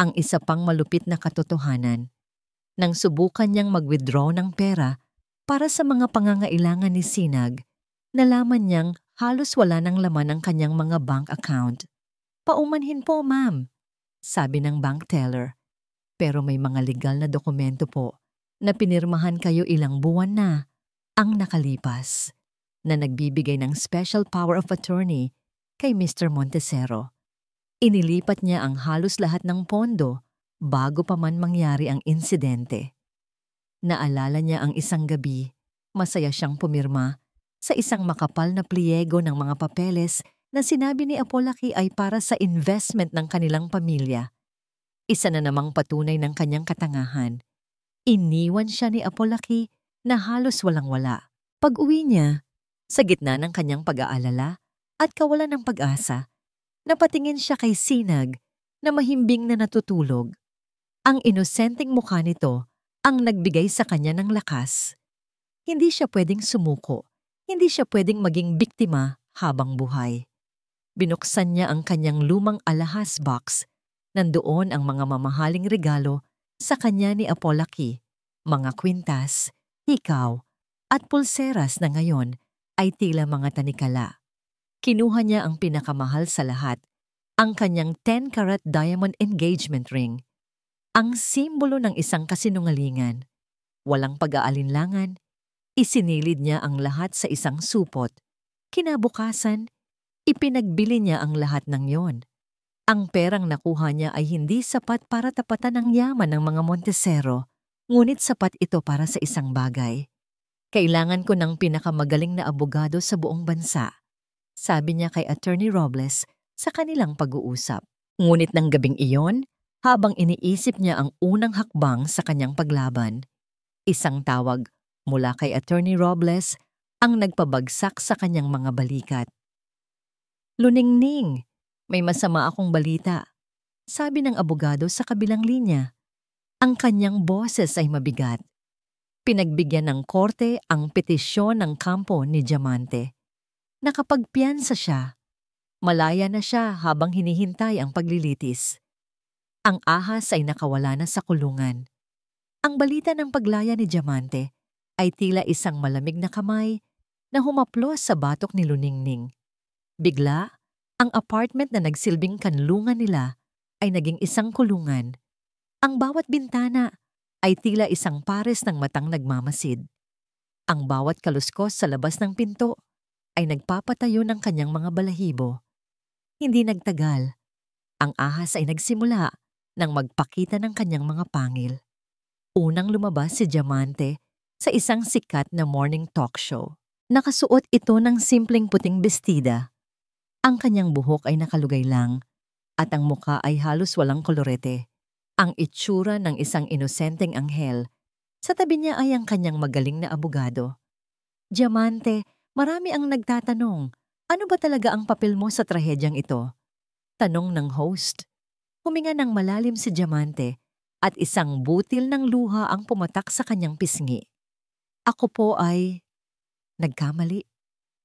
ang isa pang malupit na katotohanan. Nang subukan niyang mag-withdraw ng pera para sa mga pangangailangan ni Sinag, nalaman niyang halos wala ng laman ang kanyang mga bank account. Paumanhin po, ma'am, sabi ng bank teller. Pero may mga legal na dokumento po na pinirmahan kayo ilang buwan na ang nakalipas na nagbibigay ng special power of attorney kay Mr. Montesero. Inilipat niya ang halos lahat ng pondo bago pa man mangyari ang insidente. Naalala niya ang isang gabi, masaya siyang pumirma sa isang makapal na pliego ng mga papeles na sinabi ni Apolaki ay para sa investment ng kanilang pamilya. Isa na namang patunay ng kanyang katangahan. Iniwan siya ni Apolaki na halos walang-wala. Pag-uwi niya, sa gitna ng kanyang pag-aalala at kawalan ng pag-asa, napatingin siya kay Sinag na mahimbing na natutulog. Ang inosenteng mukha nito ang nagbigay sa kanya ng lakas. Hindi siya pwedeng sumuko. Hindi siya pwedeng maging biktima habang buhay. Binuksan niya ang kanyang lumang alahas box. Nandoon ang mga mamahaling regalo sa kanya ni Apolaki, mga kwintas, hikaw, at pulseras na ngayon ay tila mga tanikala. Kinuha niya ang pinakamahal sa lahat, ang kanyang 10-carat diamond engagement ring, ang simbolo ng isang kasinungalingan. Walang pag-aalinlangan, isinilid niya ang lahat sa isang supot. Kinabukasan, ipinagbili niya ang lahat ng yon. Ang perang nakuha niya ay hindi sapat para tapatan ang yaman ng mga Montesero, ngunit sapat ito para sa isang bagay. Kailangan ko ng pinakamagaling na abogado sa buong bansa, sabi niya kay Attorney Robles sa kanilang pag-uusap. Ngunit ng gabing iyon, habang iniisip niya ang unang hakbang sa kanyang paglaban, isang tawag mula kay Attorney Robles ang nagpabagsak sa kanyang mga balikat. Luningning, may masama akong balita, sabi ng abogado sa kabilang linya. Ang kanyang boses ay mabigat. Pinagbigyan ng korte ang petisyon ng kampo ni Diamante. Nakapagpiyansa siya. Malaya na siya habang hinihintay ang paglilitis. Ang ahas ay nakawala na sa kulungan. Ang balita ng paglaya ni Diamante ay tila isang malamig na kamay na humaplos sa batok ni Luningning. Bigla, ang apartment na nagsilbing kanlungan nila ay naging isang kulungan. Ang bawat bintana ay tila isang pares ng matang nagmamasid. Ang bawat kaluskos sa labas ng pinto ay nagpapatayo ng kanyang mga balahibo. Hindi nagtagal, ang ahas ay nagsimula nang magpakita ng kanyang mga pangil. Unang lumabas si Diamante sa isang sikat na morning talk show. Nakasuot ito ng simpleng puting bestida. Ang kanyang buhok ay nakalugay lang at ang muka ay halos walang kolorete. Ang itsura ng isang inosenteng anghel. Sa tabi niya ay ang kanyang magaling na abogado. Diamante, marami ang nagtatanong, ano ba talaga ang papel mo sa trahedyang ito? Tanong ng host. Huminga ng malalim si Diamante at isang butil ng luha ang pumatak sa kanyang pisngi. Ako po ay nagkamali,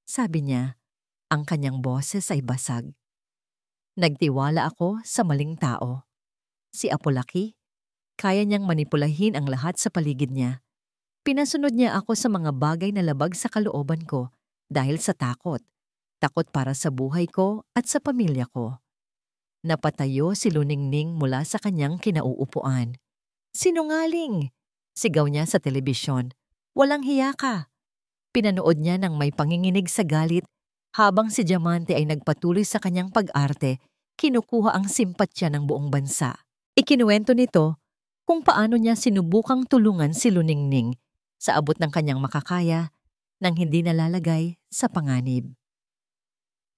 sabi niya. Ang kanyang boses ay basag. Nagtiwala ako sa maling tao. Si Apolaki, kaya niyang manipulahin ang lahat sa paligid niya. Pinasunod niya ako sa mga bagay na labag sa kalooban ko dahil sa takot. Takot para sa buhay ko at sa pamilya ko. Napatayo si Luningning mula sa kanyang kinauupuan. Sinungaling! Sigaw niya sa telebisyon. Walang hiya ka! Pinanood niya ng may panginginig sa galit habang si Diamante ay nagpatuloy sa kanyang pag-arte, kinukuha ang simpatya ng buong bansa. Ikinuwento nito kung paano niya sinubukang tulungan si Luningning sa abot ng kanyang makakaya nang hindi nalalagay sa panganib.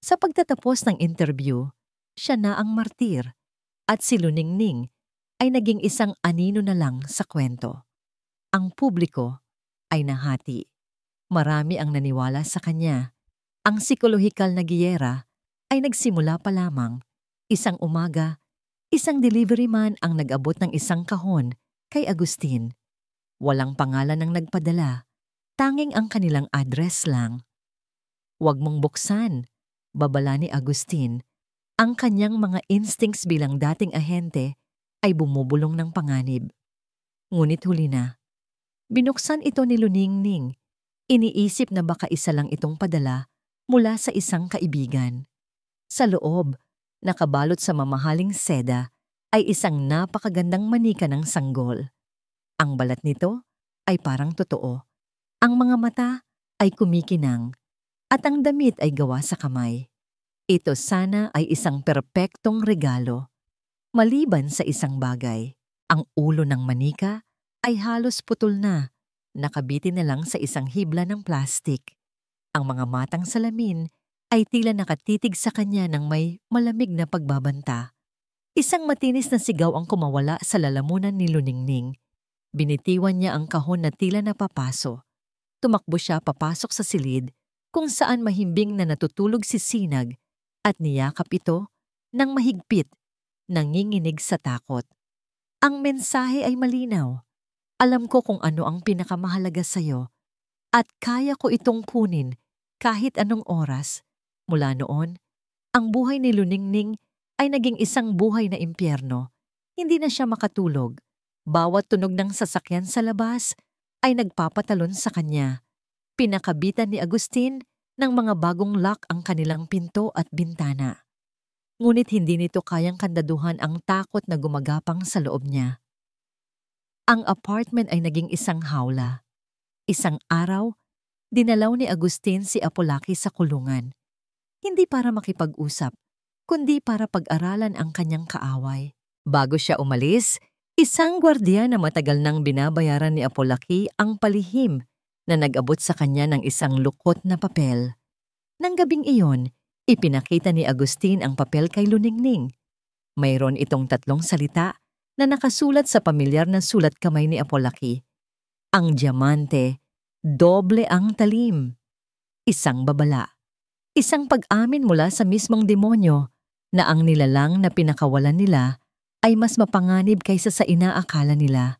Sa pagtatapos ng interview, siya na ang martir at si Luningning ay naging isang anino na lang sa kwento. Ang publiko ay nahati. Marami ang naniwala sa kanya. Ang psikolohikal na giyera ay nagsimula pa lamang. Isang umaga, isang delivery man ang nag-abot ng isang kahon kay Agustin. Walang pangalan ang nagpadala, tanging ang kanilang address lang. Huwag mong buksan, babala ni Agustin. Ang kanyang mga instincts bilang dating ahente ay bumubulong ng panganib. Ngunit huli na. Binuksan ito ni Luningning. Iniisip na baka isa lang itong padala mula sa isang kaibigan. Sa loob, nakabalot sa mamahaling seda, ay isang napakagandang manika ng sanggol. Ang balat nito ay parang totoo. Ang mga mata ay kumikinang at ang damit ay gawa sa kamay. Ito sana ay isang perpektong regalo. Maliban sa isang bagay, ang ulo ng manika ay halos putol na. Nakabitin na lang sa isang hibla ng plastik. Ang mga matang salamin ay tila nakatitig sa kanya ng may malamig na pagbabanta. Isang matinis na sigaw ang kumawala sa lalamunan ni Luningning. Binitiwan niya ang kahon na tila napapaso. Tumakbo siya papasok sa silid kung saan mahimbing na natutulog si Sinag at niyakap ito ng mahigpit, nanginginig sa takot. Ang mensahe ay malinaw. Alam ko kung ano ang pinakamahalaga sa'yo at kaya ko itong kunin kahit anong oras. Mula noon, ang buhay ni Luningning ay naging isang buhay na impyerno. Hindi na siya makatulog. Bawat tunog ng sasakyan sa labas ay nagpapatalon sa kanya. Pinakabitan ni Agustin ng mga bagong lock ang kanilang pinto at bintana. Ngunit hindi nito kayang kandaduhan ang takot na gumagapang sa loob niya. Ang apartment ay naging isang hawla. Isang araw, dinalaw ni Agustin si Apolaki sa kulungan. Hindi para makipag-usap, kundi para pag-aralan ang kanyang kaaway. Bago siya umalis, isang gwardiya na matagal nang binabayaran ni Apolaki ang palihim na nag-abot sa kanya ng isang lukot na papel. Nang gabing iyon, ipinakita ni Agustin ang papel kay Luningning. Mayroon itong 3 salita na nakasulat sa pamilyar na sulat kamay ni Apolaki. Ang diamante, doble ang talim. Isang babala. Isang pag-amin mula sa mismong demonyo na ang nilalang na pinakawalan nila ay mas mapanganib kaysa sa inaakala nila.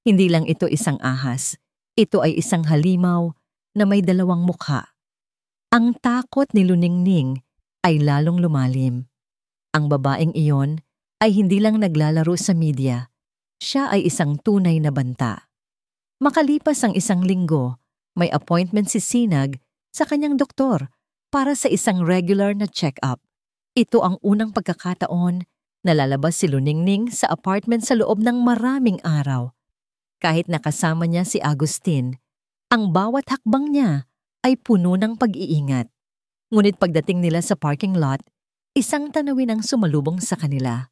Hindi lang ito isang ahas. Ito ay isang halimaw na may 2 mukha. Ang takot ni Luningning ay lalong lumalim. Ang babaeng iyon ay hindi lang naglalaro sa media. Siya ay isang tunay na banta. Makalipas ang 1 linggo, may appointment si Sinag sa kanyang doktor para sa isang regular na check-up. Ito ang unang pagkakataon na lalabas si Luningning sa apartment sa loob ng maraming araw. Kahit nakasama niya si Agustin, ang bawat hakbang niya ay puno ng pag-iingat. Ngunit pagdating nila sa parking lot, isang tanawin ang sumalubong sa kanila.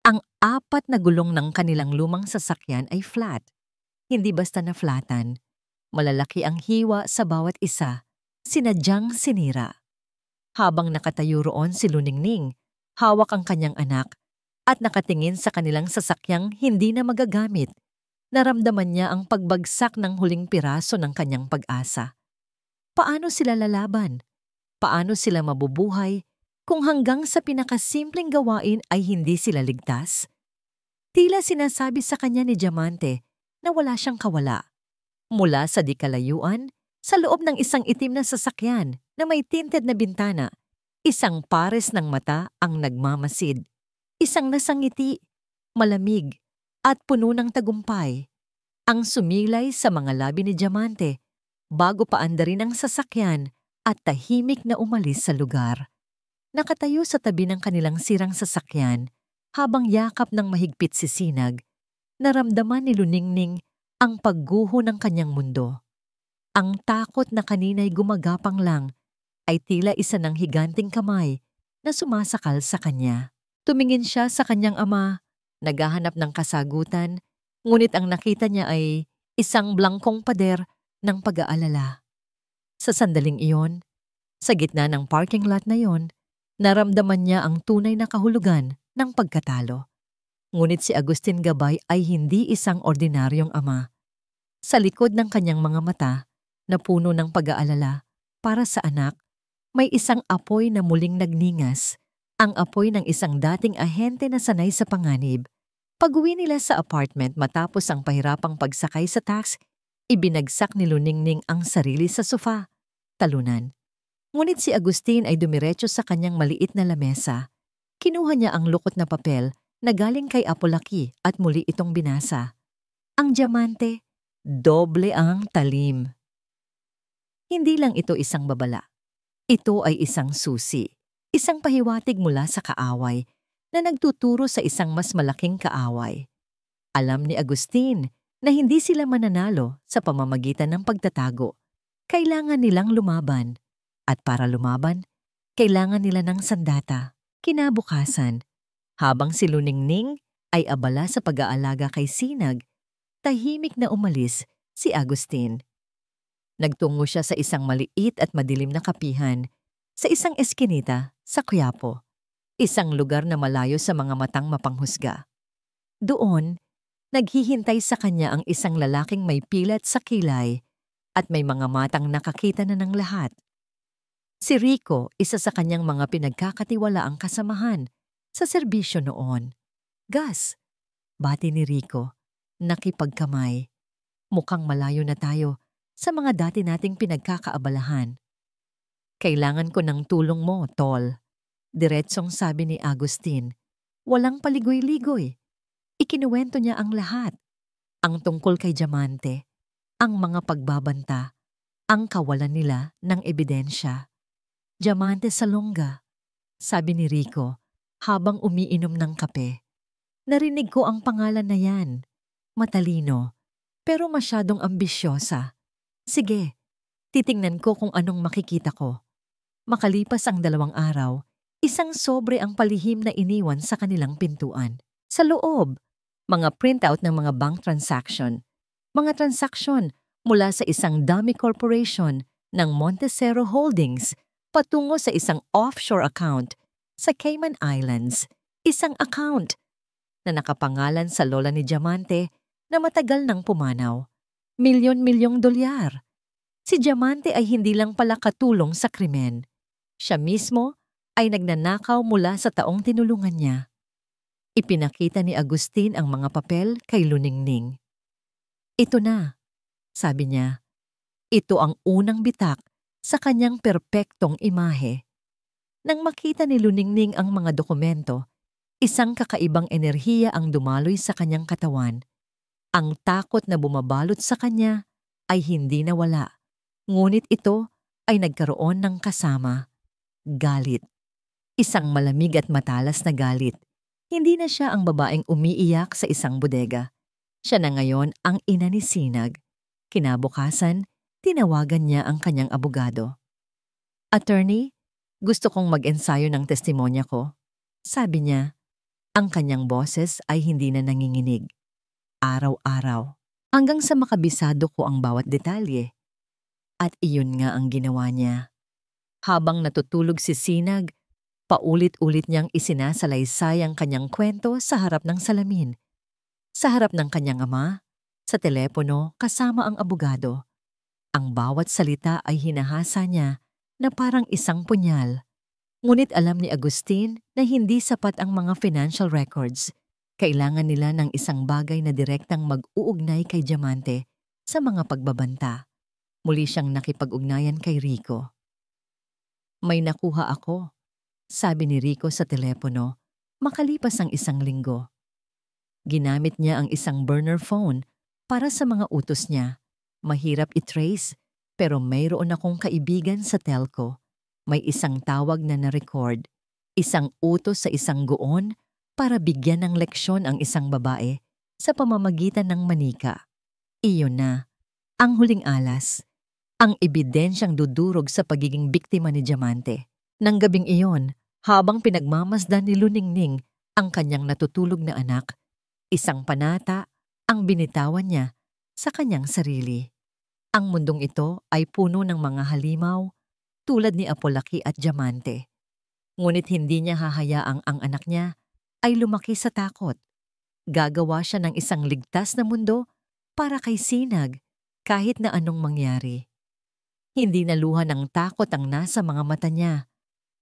Ang 4 na gulong ng kanilang lumang sasakyan ay flat. Hindi basta na flatan. Malalaki ang hiwa sa bawat isa, sinadyang sinira. Habang nakatayo roon si Luningning, hawak ang kanyang anak at nakatingin sa kanilang sasakyang hindi na magagamit. Naramdaman niya ang pagbagsak ng huling piraso ng kanyang pag-asa. Paano sila lalaban? Paano sila mabubuhay kung hanggang sa pinakasimpleng gawain ay hindi sila ligtas? Tila sinasabi sa kanya ni Diamante na wala siyang kawala. Mula sa di kalayuan, sa loob ng isang itim na sasakyan na may tinted na bintana, isang pares ng mata ang nagmamasid. Isang nasangiti, malamig, at puno ng tagumpay. Ang sumilay sa mga labi ni Diamante bago paandarin ang sasakyan at tahimik na umalis sa lugar. Nakatayo sa tabi ng kanilang sirang sasakyan habang yakap ng mahigpit si Sinag, naramdaman ni Luningning ang pagguho ng kanyang mundo. Ang takot na kanina'y gumagapang lang ay tila isa ng higanting kamay na sumasakal sa kanya. Tumingin siya sa kanyang ama, naghahanap ng kasagutan, ngunit ang nakita niya ay isang blangkong pader ng pag-aalala. Sa sandaling iyon, sa gitna ng parking lot na iyon, naramdaman niya ang tunay na kahulugan ng pagkatalo. Ngunit si Agustin Gabay ay hindi isang ordinaryong ama. Sa likod ng kanyang mga mata, na puno ng pag-aalala para sa anak, may isang apoy na muling nagningas, ang apoy ng isang dating ahente na sanay sa panganib. Pag-uwi nila sa apartment matapos ang pahirapang pagsakay sa taxi, ibinagsak ni Luningning ang sarili sa sofa, talunan. Ngunit si Agustin ay dumiretso sa kanyang maliit na lamesa. Kinuha niya ang lukot na papel na galing kay Apolaki at muli itong binasa. Ang Diamante, doble ang talim. Hindi lang ito isang babala. Ito ay isang susi, isang pahiwatig mula sa kaaway na nagtuturo sa isang mas malaking kaaway. Alam ni Agustin na hindi sila mananalo sa pamamagitan ng pagtatago. Kailangan nilang lumaban. At para lumaban, kailangan nila ng sandata. Kinabukasan, habang si Luningning ay abala sa pag-aalaga kay Sinag, tahimik na umalis si Agustin. Nagtungo siya sa isang maliit at madilim na kapihan, sa isang eskinita sa Quiapo, isang lugar na malayo sa mga matang mapanghusga. Doon, naghihintay sa kanya ang isang lalaking may pilat sa kilay at may mga matang nakakita na ng lahat. Si Rico, isa sa kanyang mga pinagkakatiwalaang kasamahan sa serbisyo noon. Gas, bati ni Rico, nakipagkamay. Mukhang malayo na tayo sa mga dati nating pinagkakaabalahan. Kailangan ko ng tulong mo, tol. Diretsong sabi ni Agustin. Walang paligoy-ligoy. Ikinuwento niya ang lahat. Ang tungkol kay Diamante, ang mga pagbabanta, ang kawalan nila ng ebidensya. Diamante Salonga, sabi ni Rico habang umiinom ng kape. Narinig ko ang pangalan na yan. Matalino, pero masyadong ambisyosa. Sige, titingnan ko kung anong makikita ko. Makalipas ang 2 araw, isang sobre ang palihim na iniwan sa kanilang pintuan. Sa loob, mga printout ng mga bank transaction. Mga transaksyon mula sa isang dummy corporation ng Montecero Holdings patungo sa isang offshore account sa Cayman Islands. Isang account na nakapangalan sa lola ni Diamante na matagal nang pumanaw. Milyon-milyong dolyar. Si Diamante ay hindi lang pala katulong sa krimen. Siya mismo ay nagnanakaw mula sa taong tinulungan niya. Ipinakita ni Agustin ang mga papel kay Luningning. Ito na, sabi niya. Ito ang unang bitak sa kanyang perpektong imahe. Nang makita ni Luningning ang mga dokumento, isang kakaibang enerhiya ang dumaloy sa kanyang katawan. Ang takot na bumabalot sa kanya ay hindi nawala. Ngunit ito ay nagkaroon ng kasama. Galit. Isang malamig at matalas na galit. Hindi na siya ang babaeng umiiyak sa isang bodega. Siya na ngayon ang ina ni Sinag. Kinabukasan, tinawagan niya ang kanyang abogado. Attorney, gusto kong mag-ensayo ng testimonya ko. Sabi niya, ang kanyang boses ay hindi na nanginginig. Araw-araw, hanggang sa makabisado ko ang bawat detalye. At iyon nga ang ginawa niya. Habang natutulog si Sinag, paulit-ulit niyang isinasalaysay ang kanyang kwento sa harap ng salamin. Sa harap ng kanyang ama, sa telepono kasama ang abogado. Ang bawat salita ay hinahasa niya na parang isang punyal. Ngunit alam ni Agustin na hindi sapat ang mga financial records. Kailangan nila ng isang bagay na direktang mag-uugnay kay Diamante sa mga pagbabanta. Muli siyang nakipag-ugnayan kay Rico. May nakuha ako, sabi ni Rico sa telepono, makalipas ang 1 linggo. Ginamit niya ang isang burner phone Para sa mga utos niya, mahirap i-trace, pero mayroon akong kaibigan sa telco. May isang tawag na na-record, isang utos sa isang goon para bigyan ng leksyon ang isang babae sa pamamagitan ng manika. Iyon na, ang huling alas, ang ebidensyang dudurog sa pagiging biktima ni Diamante. Nang gabing iyon, habang pinagmamasdan ni Luningning ang kanyang natutulog na anak, isang panata ang binitawan niya sa kanyang sarili. Ang mundong ito ay puno ng mga halimaw tulad ni Apolaki at Diamante. Ngunit hindi niya hahayaang ang anak niya ay lumaki sa takot. Gagawa siya ng isang ligtas na mundo para kay Sinag kahit na anong mangyari. Hindi naluha ng takot ang nasa mga mata niya,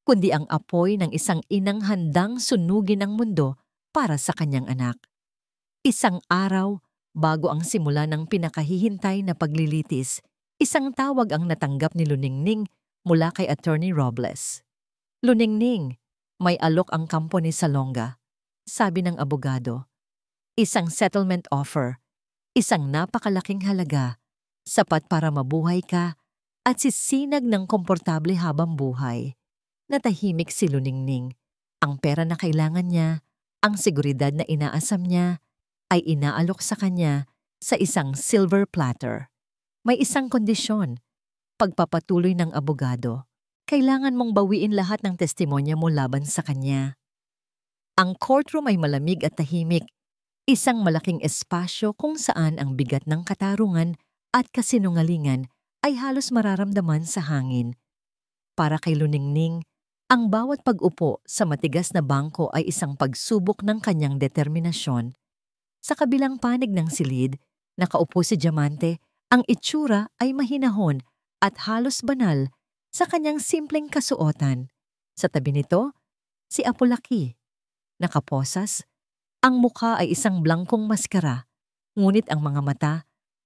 kundi ang apoy ng isang inang handang sunugin ang mundo para sa kanyang anak. Isang araw, bago ang simula ng pinakahihintay na paglilitis, isang tawag ang natanggap ni Luningning mula kay Attorney Robles. "Luningning, may alok ang kampo ni Salonga," sabi ng abogado. "Isang settlement offer, isang napakalaking halaga, sapat para mabuhay ka at sisinag ng komportable habang buhay." Natahimik si Luningning. Ang pera na kailangan niya, ang seguridad na inaasam niya, ay inaalok sa kanya sa isang silver platter. May isang kondisyon, pagpapatuloy ng abogado. Kailangan mong bawiin lahat ng testimonya mo laban sa kanya. Ang courtroom ay malamig at tahimik, isang malaking espasyo kung saan ang bigat ng katarungan at kasinungalingan ay halos mararamdaman sa hangin. Para kay Luningning, ang bawat pag-upo sa matigas na bangko ay isang pagsubok ng kanyang determinasyon. Sa kabilang panig ng silid, nakaupo si Diamante, ang itsura ay mahinahon at halos banal sa kanyang simpleng kasuotan. Sa tabi nito, si Apolaki. Nakaposas, ang mukha ay isang blangkong maskara, ngunit ang mga mata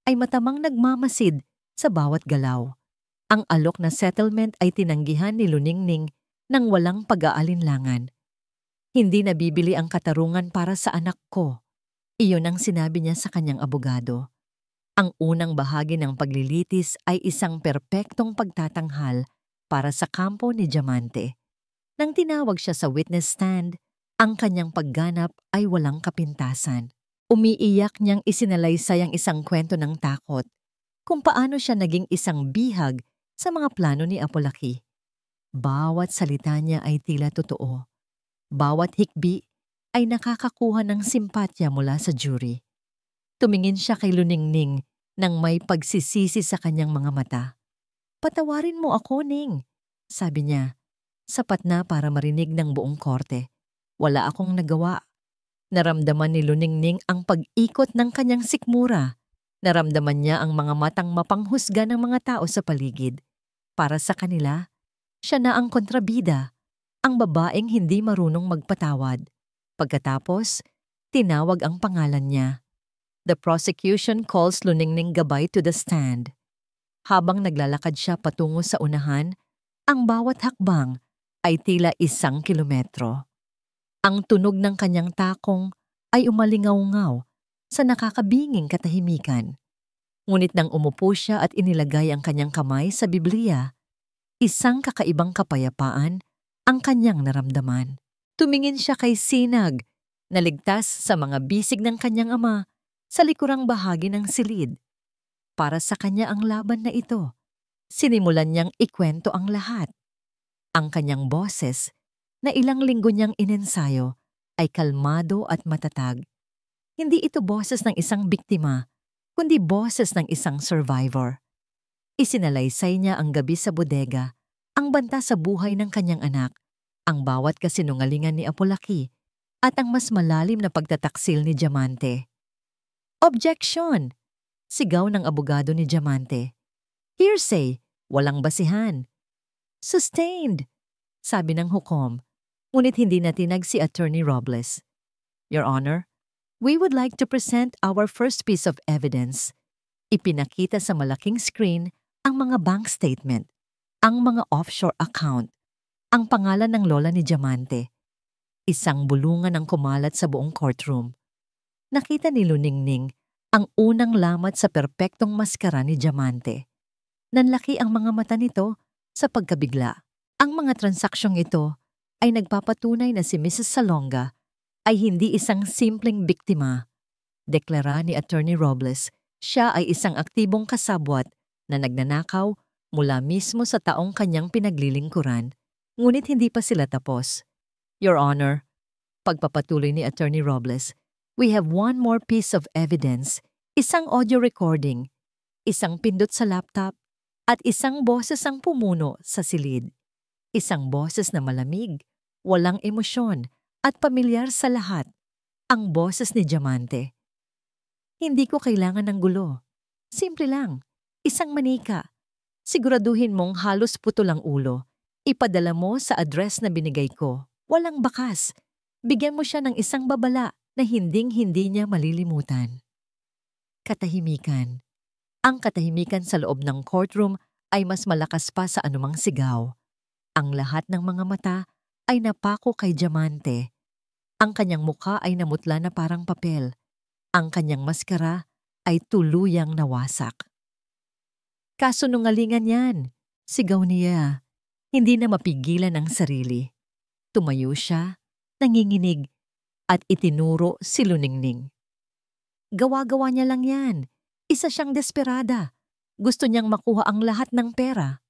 ay matamang nagmamasid sa bawat galaw. Ang alok na settlement ay tinanggihan ni Luningning nang walang pag-aalinlangan. "Hindi nabibili ang katarungan para sa anak ko." Iyon ang sinabi niya sa kanyang abogado. Ang unang bahagi ng paglilitis ay isang perpektong pagtatanghal para sa kampo ni Diamante. Nang tinawag siya sa witness stand, ang kanyang pagganap ay walang kapintasan. Umiiyak niyang isinalaysay ang isang kwento ng takot, kung paano siya naging isang bihag sa mga plano ni Apolaki. Bawat salita niya ay tila totoo. Bawat hikbi ay nakakakuha ng simpatya mula sa jury. Tumingin siya kay Luningning nang may pagsisisi sa kanyang mga mata. "Patawarin mo ako, Ning," sabi niya. Sapat na para marinig ng buong korte. Wala akong nagawa. Naramdaman ni Luningning ang pag-ikot ng kanyang sikmura. Naramdaman niya ang mga matang mapanghusga ng mga tao sa paligid. Para sa kanila, siya na ang kontrabida, ang babaeng hindi marunong magpatawad. Pagkatapos, tinawag ang pangalan niya. The prosecution calls Luningning Gabay to the stand. Habang naglalakad siya patungo sa unahan, ang bawat hakbang ay tila 1 kilometro. Ang tunog ng kanyang takong ay umalingaw-ngaw sa nakakabinging katahimikan. Ngunit nang umupo siya at inilagay ang kanyang kamay sa Biblia, isang kakaibang kapayapaan ang kanyang naramdaman. Tumingin siya kay Sinag, naligtas sa mga bisig ng kanyang ama sa likurang bahagi ng silid. Para sa kanya ang laban na ito. Sinimulan niyang ikwento ang lahat. Ang kanyang boses, na ilang linggo niyang inensayo, ay kalmado at matatag. Hindi ito boses ng isang biktima, kundi boses ng isang survivor. Isinalaysay niya ang gabi sa bodega, ang banta sa buhay ng kanyang anak, ang bawat kasinungalingan ni Apolaki, at ang mas malalim na pagtataksil ni Diamante. "Objection!" Sigaw ng abogado ni Diamante. "Hearsay, walang basihan." "Sustained," sabi ng hukom, ngunit hindi natinag si Attorney Robles. "Your Honor, we would like to present our first piece of evidence." Ipinakita sa malaking screen ang mga bank statement, ang mga offshore account, ang pangalan ng lola ni Diamante. Isang bulungan ang kumalat sa buong courtroom. Nakita ni Luningning Ang unang lamat sa perpektong maskara ni Diamante. Nanlaki ang mga mata nito sa pagkabigla. Ang mga transaksyong ito ay nagpapatunay na si Mrs. Salonga ay hindi isang simpleng biktima. Deklara ni Attorney Robles, siya ay isang aktibong kasabwat na nagnanakaw mula mismo sa taong kanyang pinaglilingkuran, ngunit hindi pa sila tapos. Your Honor, pagpapatuloy ni Attorney Robles, we have one more piece of evidence, isang audio recording, isang pindot sa laptop, at isang boses ang pumuno sa silid. Isang boses na malamig, walang emosyon, at pamilyar sa lahat, ang boses ni Diamante. Hindi ko kailangan ng gulo. Simple lang, isang manika. Siguraduhin mong halos putol ang ulo. Ipadala mo sa address na binigay ko. Walang bakas. Bigyan mo siya ng isang babala na hinding-hindi niya malilimutan. Katahimikan. Ang katahimikan sa loob ng courtroom ay mas malakas pa sa anumang sigaw. Ang lahat ng mga mata ay napako kay Diamante. Ang kanyang mukha ay namutla na parang papel. Ang kanyang maskara ay tuluyang nawasak. Kasunungalingan yan, sigaw niya. Hindi na mapigilan ang sarili. Tumayo siya, nanginginig, at itinuro si Luningning. Gawa-gawa niya lang yan. Isa siyang desperada. Gusto niyang makuha ang lahat ng pera.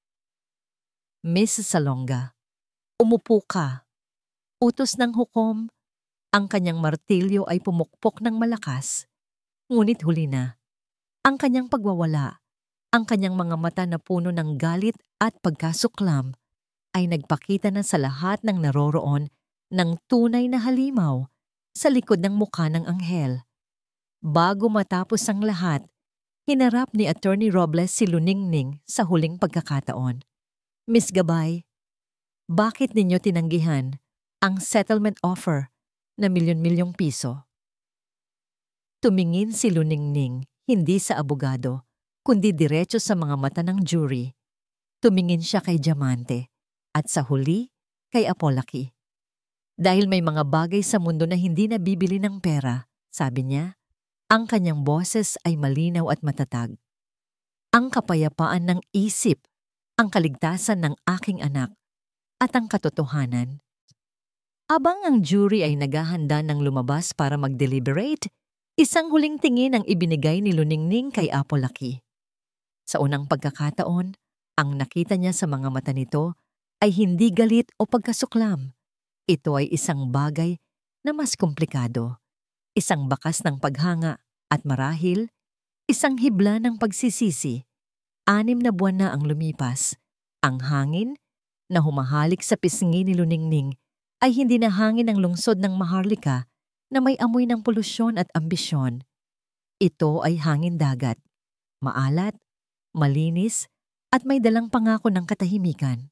Miss Salonga, umupo ka. Utos ng hukom, ang kanyang martilyo ay pumukpok ng malakas. Ngunit huli na. Ang kanyang pagwawala, ang kanyang mga mata na puno ng galit at pagkasuklam, ay nagpakita na sa lahat ng naroroon ng tunay na halimaw sa likod ng mukha ng anghel. Bago matapos ang lahat, hinarap ni Attorney Robles si Luningning sa huling pagkakataon. Miss Gabay, bakit ninyo tinanggihan ang settlement offer na milyon-milyong piso? Tumingin si Luningning hindi sa abogado, kundi diretso sa mga mata ng jury. Tumingin siya kay Diamante at sa huli kay Apolaki. Dahil may mga bagay sa mundo na hindi nabibili ng pera, sabi niya, ang kanyang boses ay malinaw at matatag. Ang kapayapaan ng isip, ang kaligtasan ng aking anak, at ang katotohanan. Abang ang jury ay naghahanda ng lumabas para mag-deliberate, isang huling tingin ang ibinigay ni Luningning kay Apolaki. Sa unang pagkakataon, ang nakita niya sa mga mata nito ay hindi galit o pagkasuklam. Ito ay isang bagay na mas komplikado. Isang bakas ng paghanga at marahil, isang hibla ng pagsisisi. 6 na buwan na ang lumipas. Ang hangin na humahalik sa pisngi ni Luningning ay hindi na hangin ng lungsod ng Maharlika na may amoy ng polusyon at ambisyon. Ito ay hangin dagat, maalat, malinis, at may dalang pangako ng katahimikan.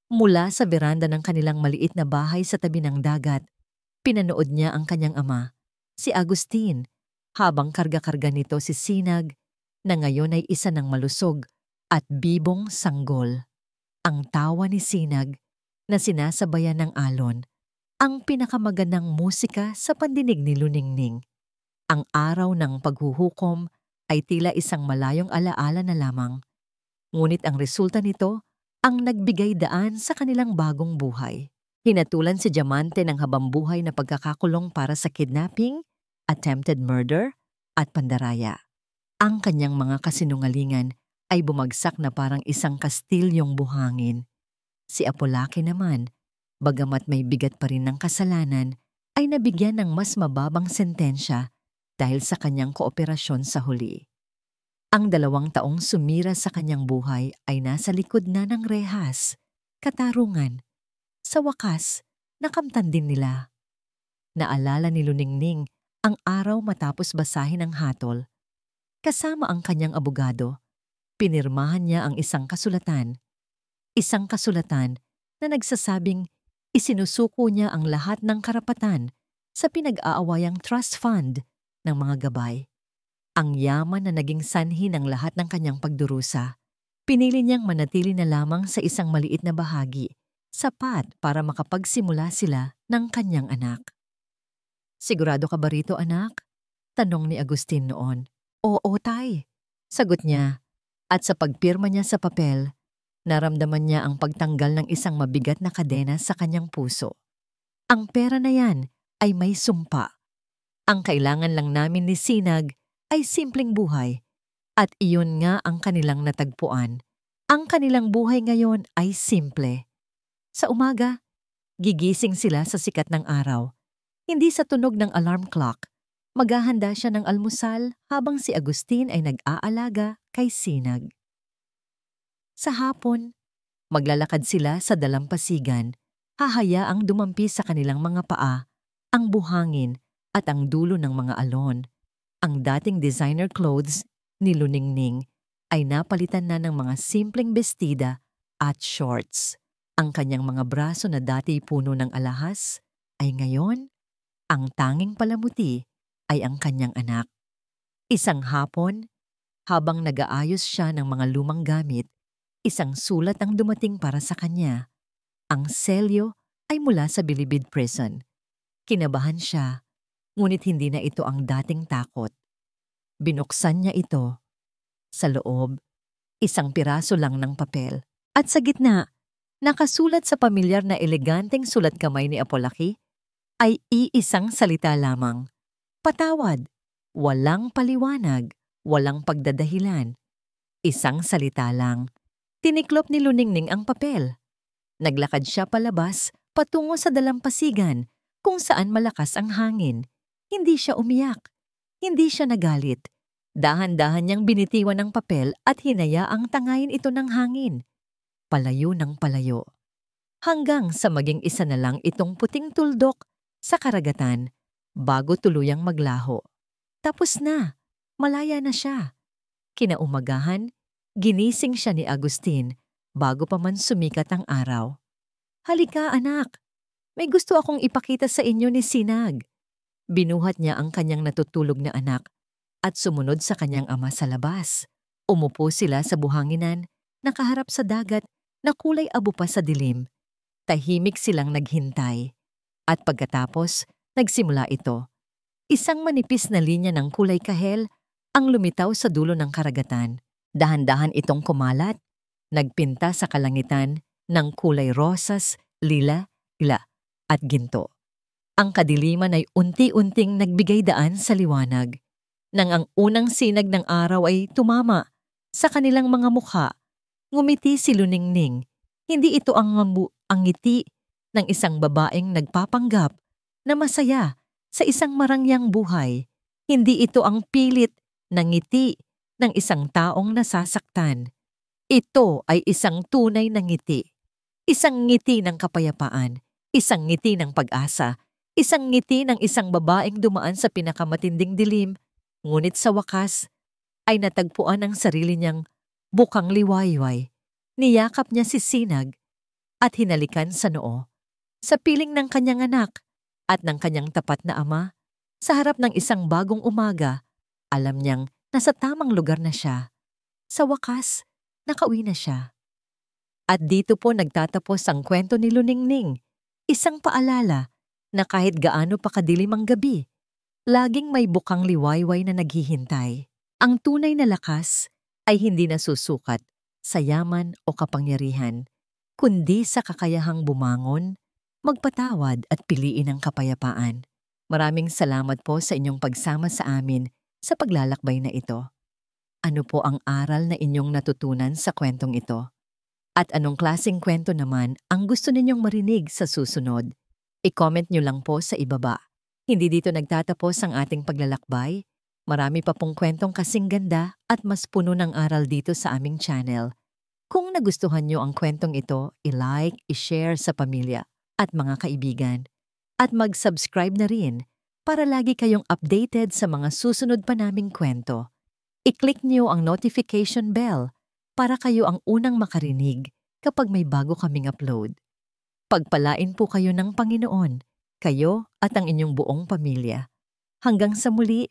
Mula sa beranda ng kanilang maliit na bahay sa tabi ng dagat, pinanood niya ang kanyang ama, si Agustin, habang karga-karga nito si Sinag, na ngayon ay isa ng malusog at bibong sanggol. Ang tawa ni Sinag, na sinasabayan ng alon, ang pinakamagandang musika sa pandinig ni Luningning. Ang araw ng paghuhukom ay tila isang malayong alaala na lamang. Ngunit ang resulta nito ang nagbigay daan sa kanilang bagong buhay. Hinatulan si Diamante ng habambuhay na pagkakakulong para sa kidnapping, attempted murder, at pandaraya. Ang kanyang mga kasinungalingan ay bumagsak na parang isang kastilyong buhangin. Si Apolaki naman, bagamat may bigat pa rin ng kasalanan, ay nabigyan ng mas mababang sentensya dahil sa kanyang kooperasyon sa huli. Ang 2 taong sumira sa kanyang buhay ay nasa likod na ng rehas, katarungan. Sa wakas, nakamtan din nila. Naalala ni Luningning ang araw matapos basahin ang hatol. Kasama ang kanyang abogado, pinirmahan niya ang isang kasulatan. Isang kasulatan na nagsasabing isinusuko niya ang lahat ng karapatan sa pinag-aawayang trust fund ng mga gabay. Ang yaman na naging sanhi ng lahat ng kanyang pagdurusa, pinili niyang manatili na lamang sa isang maliit na bahagi, sapat para makapagsimula sila ng kanyang anak. Sigurado ka ba rito, anak? Tanong ni Agustin noon. Oo, tay. Sagot niya. At sa pagpirma niya sa papel, naramdaman niya ang pagtanggal ng isang mabigat na kadena sa kanyang puso. Ang pera na yan ay may sumpa. Ang kailangan lang namin ni Sinag ay simpleng buhay. At iyon nga ang kanilang natagpuan. Ang kanilang buhay ngayon ay simple. Sa umaga, gigising sila sa sikat ng araw. Hindi sa tunog ng alarm clock. Maghahanda siya ng almusal habang si Agustin ay nag-aalaga kay Sinag. Sa hapon, maglalakad sila sa dalampasigan. Hahayaang dumampi sa kanilang mga paa ang buhangin at ang dulo ng mga alon. Ang dating designer clothes ni Luningning ay napalitan na ng mga simpleng bestida at shorts. Ang kanyang mga braso na dati puno ng alahas ay ngayon, ang tanging palamuti ay ang kanyang anak. Isang hapon, habang nag-aayos siya ng mga lumang gamit, isang sulat ang dumating para sa kanya. Ang selyo ay mula sa Bilibid Prison. Kinabahan siya, ngunit hindi na ito ang dating takot. Binuksan niya ito. Sa loob, isang piraso lang ng papel. At sa gitna, nakasulat sa pamilyar na eleganteng sulat kamay ni Apolaki, ay iisang salita lamang. Patawad. Walang paliwanag, walang pagdadahilan. Isang salita lang. Tiniklop ni Luningning ang papel. Naglakad siya palabas patungo sa dalampasigan kung saan malakas ang hangin. Hindi siya umiyak. Hindi siya nagalit. Dahan-dahan niyang binitiwan ang papel at hinayaang tangayin ito ng hangin. Palayo ng palayo. Hanggang sa maging isa na lang itong puting tuldok sa karagatan bago tuluyang maglaho. Tapos na. Malaya na siya. Kinaumagahan, ginising siya ni Agustin bago pa man sumikat ang araw. Halika anak, may gusto akong ipakita sa inyo ni Sinag. Binuhat niya ang kanyang natutulog na anak at sumunod sa kanyang ama sa labas. Umupo sila sa buhanginan, nakaharap sa dagat na kulay abo pa sa dilim. Tahimik silang naghintay. At pagkatapos, nagsimula ito. Isang manipis na linya ng kulay kahel ang lumitaw sa dulo ng karagatan. Dahan-dahan itong kumalat, nagpinta sa kalangitan ng kulay rosas, lila, at ginto. Ang kadiliman ay unti-unting nagbigay daan sa liwanag. Nang ang unang sinag ng araw ay tumama sa kanilang mga mukha, ngumiti si Luningning. Hindi ito ang ngiti ng isang babaeng nagpapanggap na masaya sa isang marangyang buhay. Hindi ito ang pilit na ngiti ng isang taong nasasaktan. Ito ay isang tunay na ngiti. Isang ngiti ng kapayapaan, isang ngiti ng pag-asa, isang ngiti ng isang babaeng dumaan sa pinakamatinding dilim, ngunit sa wakas ay natagpuan ang sarili niyang bukang liwayway. Niyakap niya si Sinag at hinalikan sa noo. Sa piling ng kanyang anak at ng kanyang tapat na ama, sa harap ng isang bagong umaga, alam niyang nasa tamang lugar na siya. Sa wakas, nakauwi na siya. At dito po nagtatapos ang kwento ni Luningning, isang paalala na kahit gaano pa kadilim ang gabi, laging may bukang liwayway na naghihintay. Ang tunay na lakas ay hindi nasusukat sa yaman o kapangyarihan, kundi sa kakayahang bumangon, magpatawad at piliin ang kapayapaan. Maraming salamat po sa inyong pagsama sa amin sa paglalakbay na ito. Ano po ang aral na inyong natutunan sa kwentong ito? At anong klaseng kwento naman ang gusto ninyong marinig sa susunod? I-comment nyo lang po sa ibaba. Hindi dito nagtatapos ang ating paglalakbay. Marami pa pong kwentong kasing ganda at mas puno ng aral dito sa aming channel. Kung nagustuhan nyo ang kwentong ito, i-like, i-share sa pamilya at mga kaibigan. At mag-subscribe na rin para lagi kayong updated sa mga susunod pa naming kwento. I-click nyo ang notification bell para kayo ang unang makarinig kapag may bago kaming upload. Pagpalain po kayo ng Panginoon, kayo at ang inyong buong pamilya. Hanggang sa muli,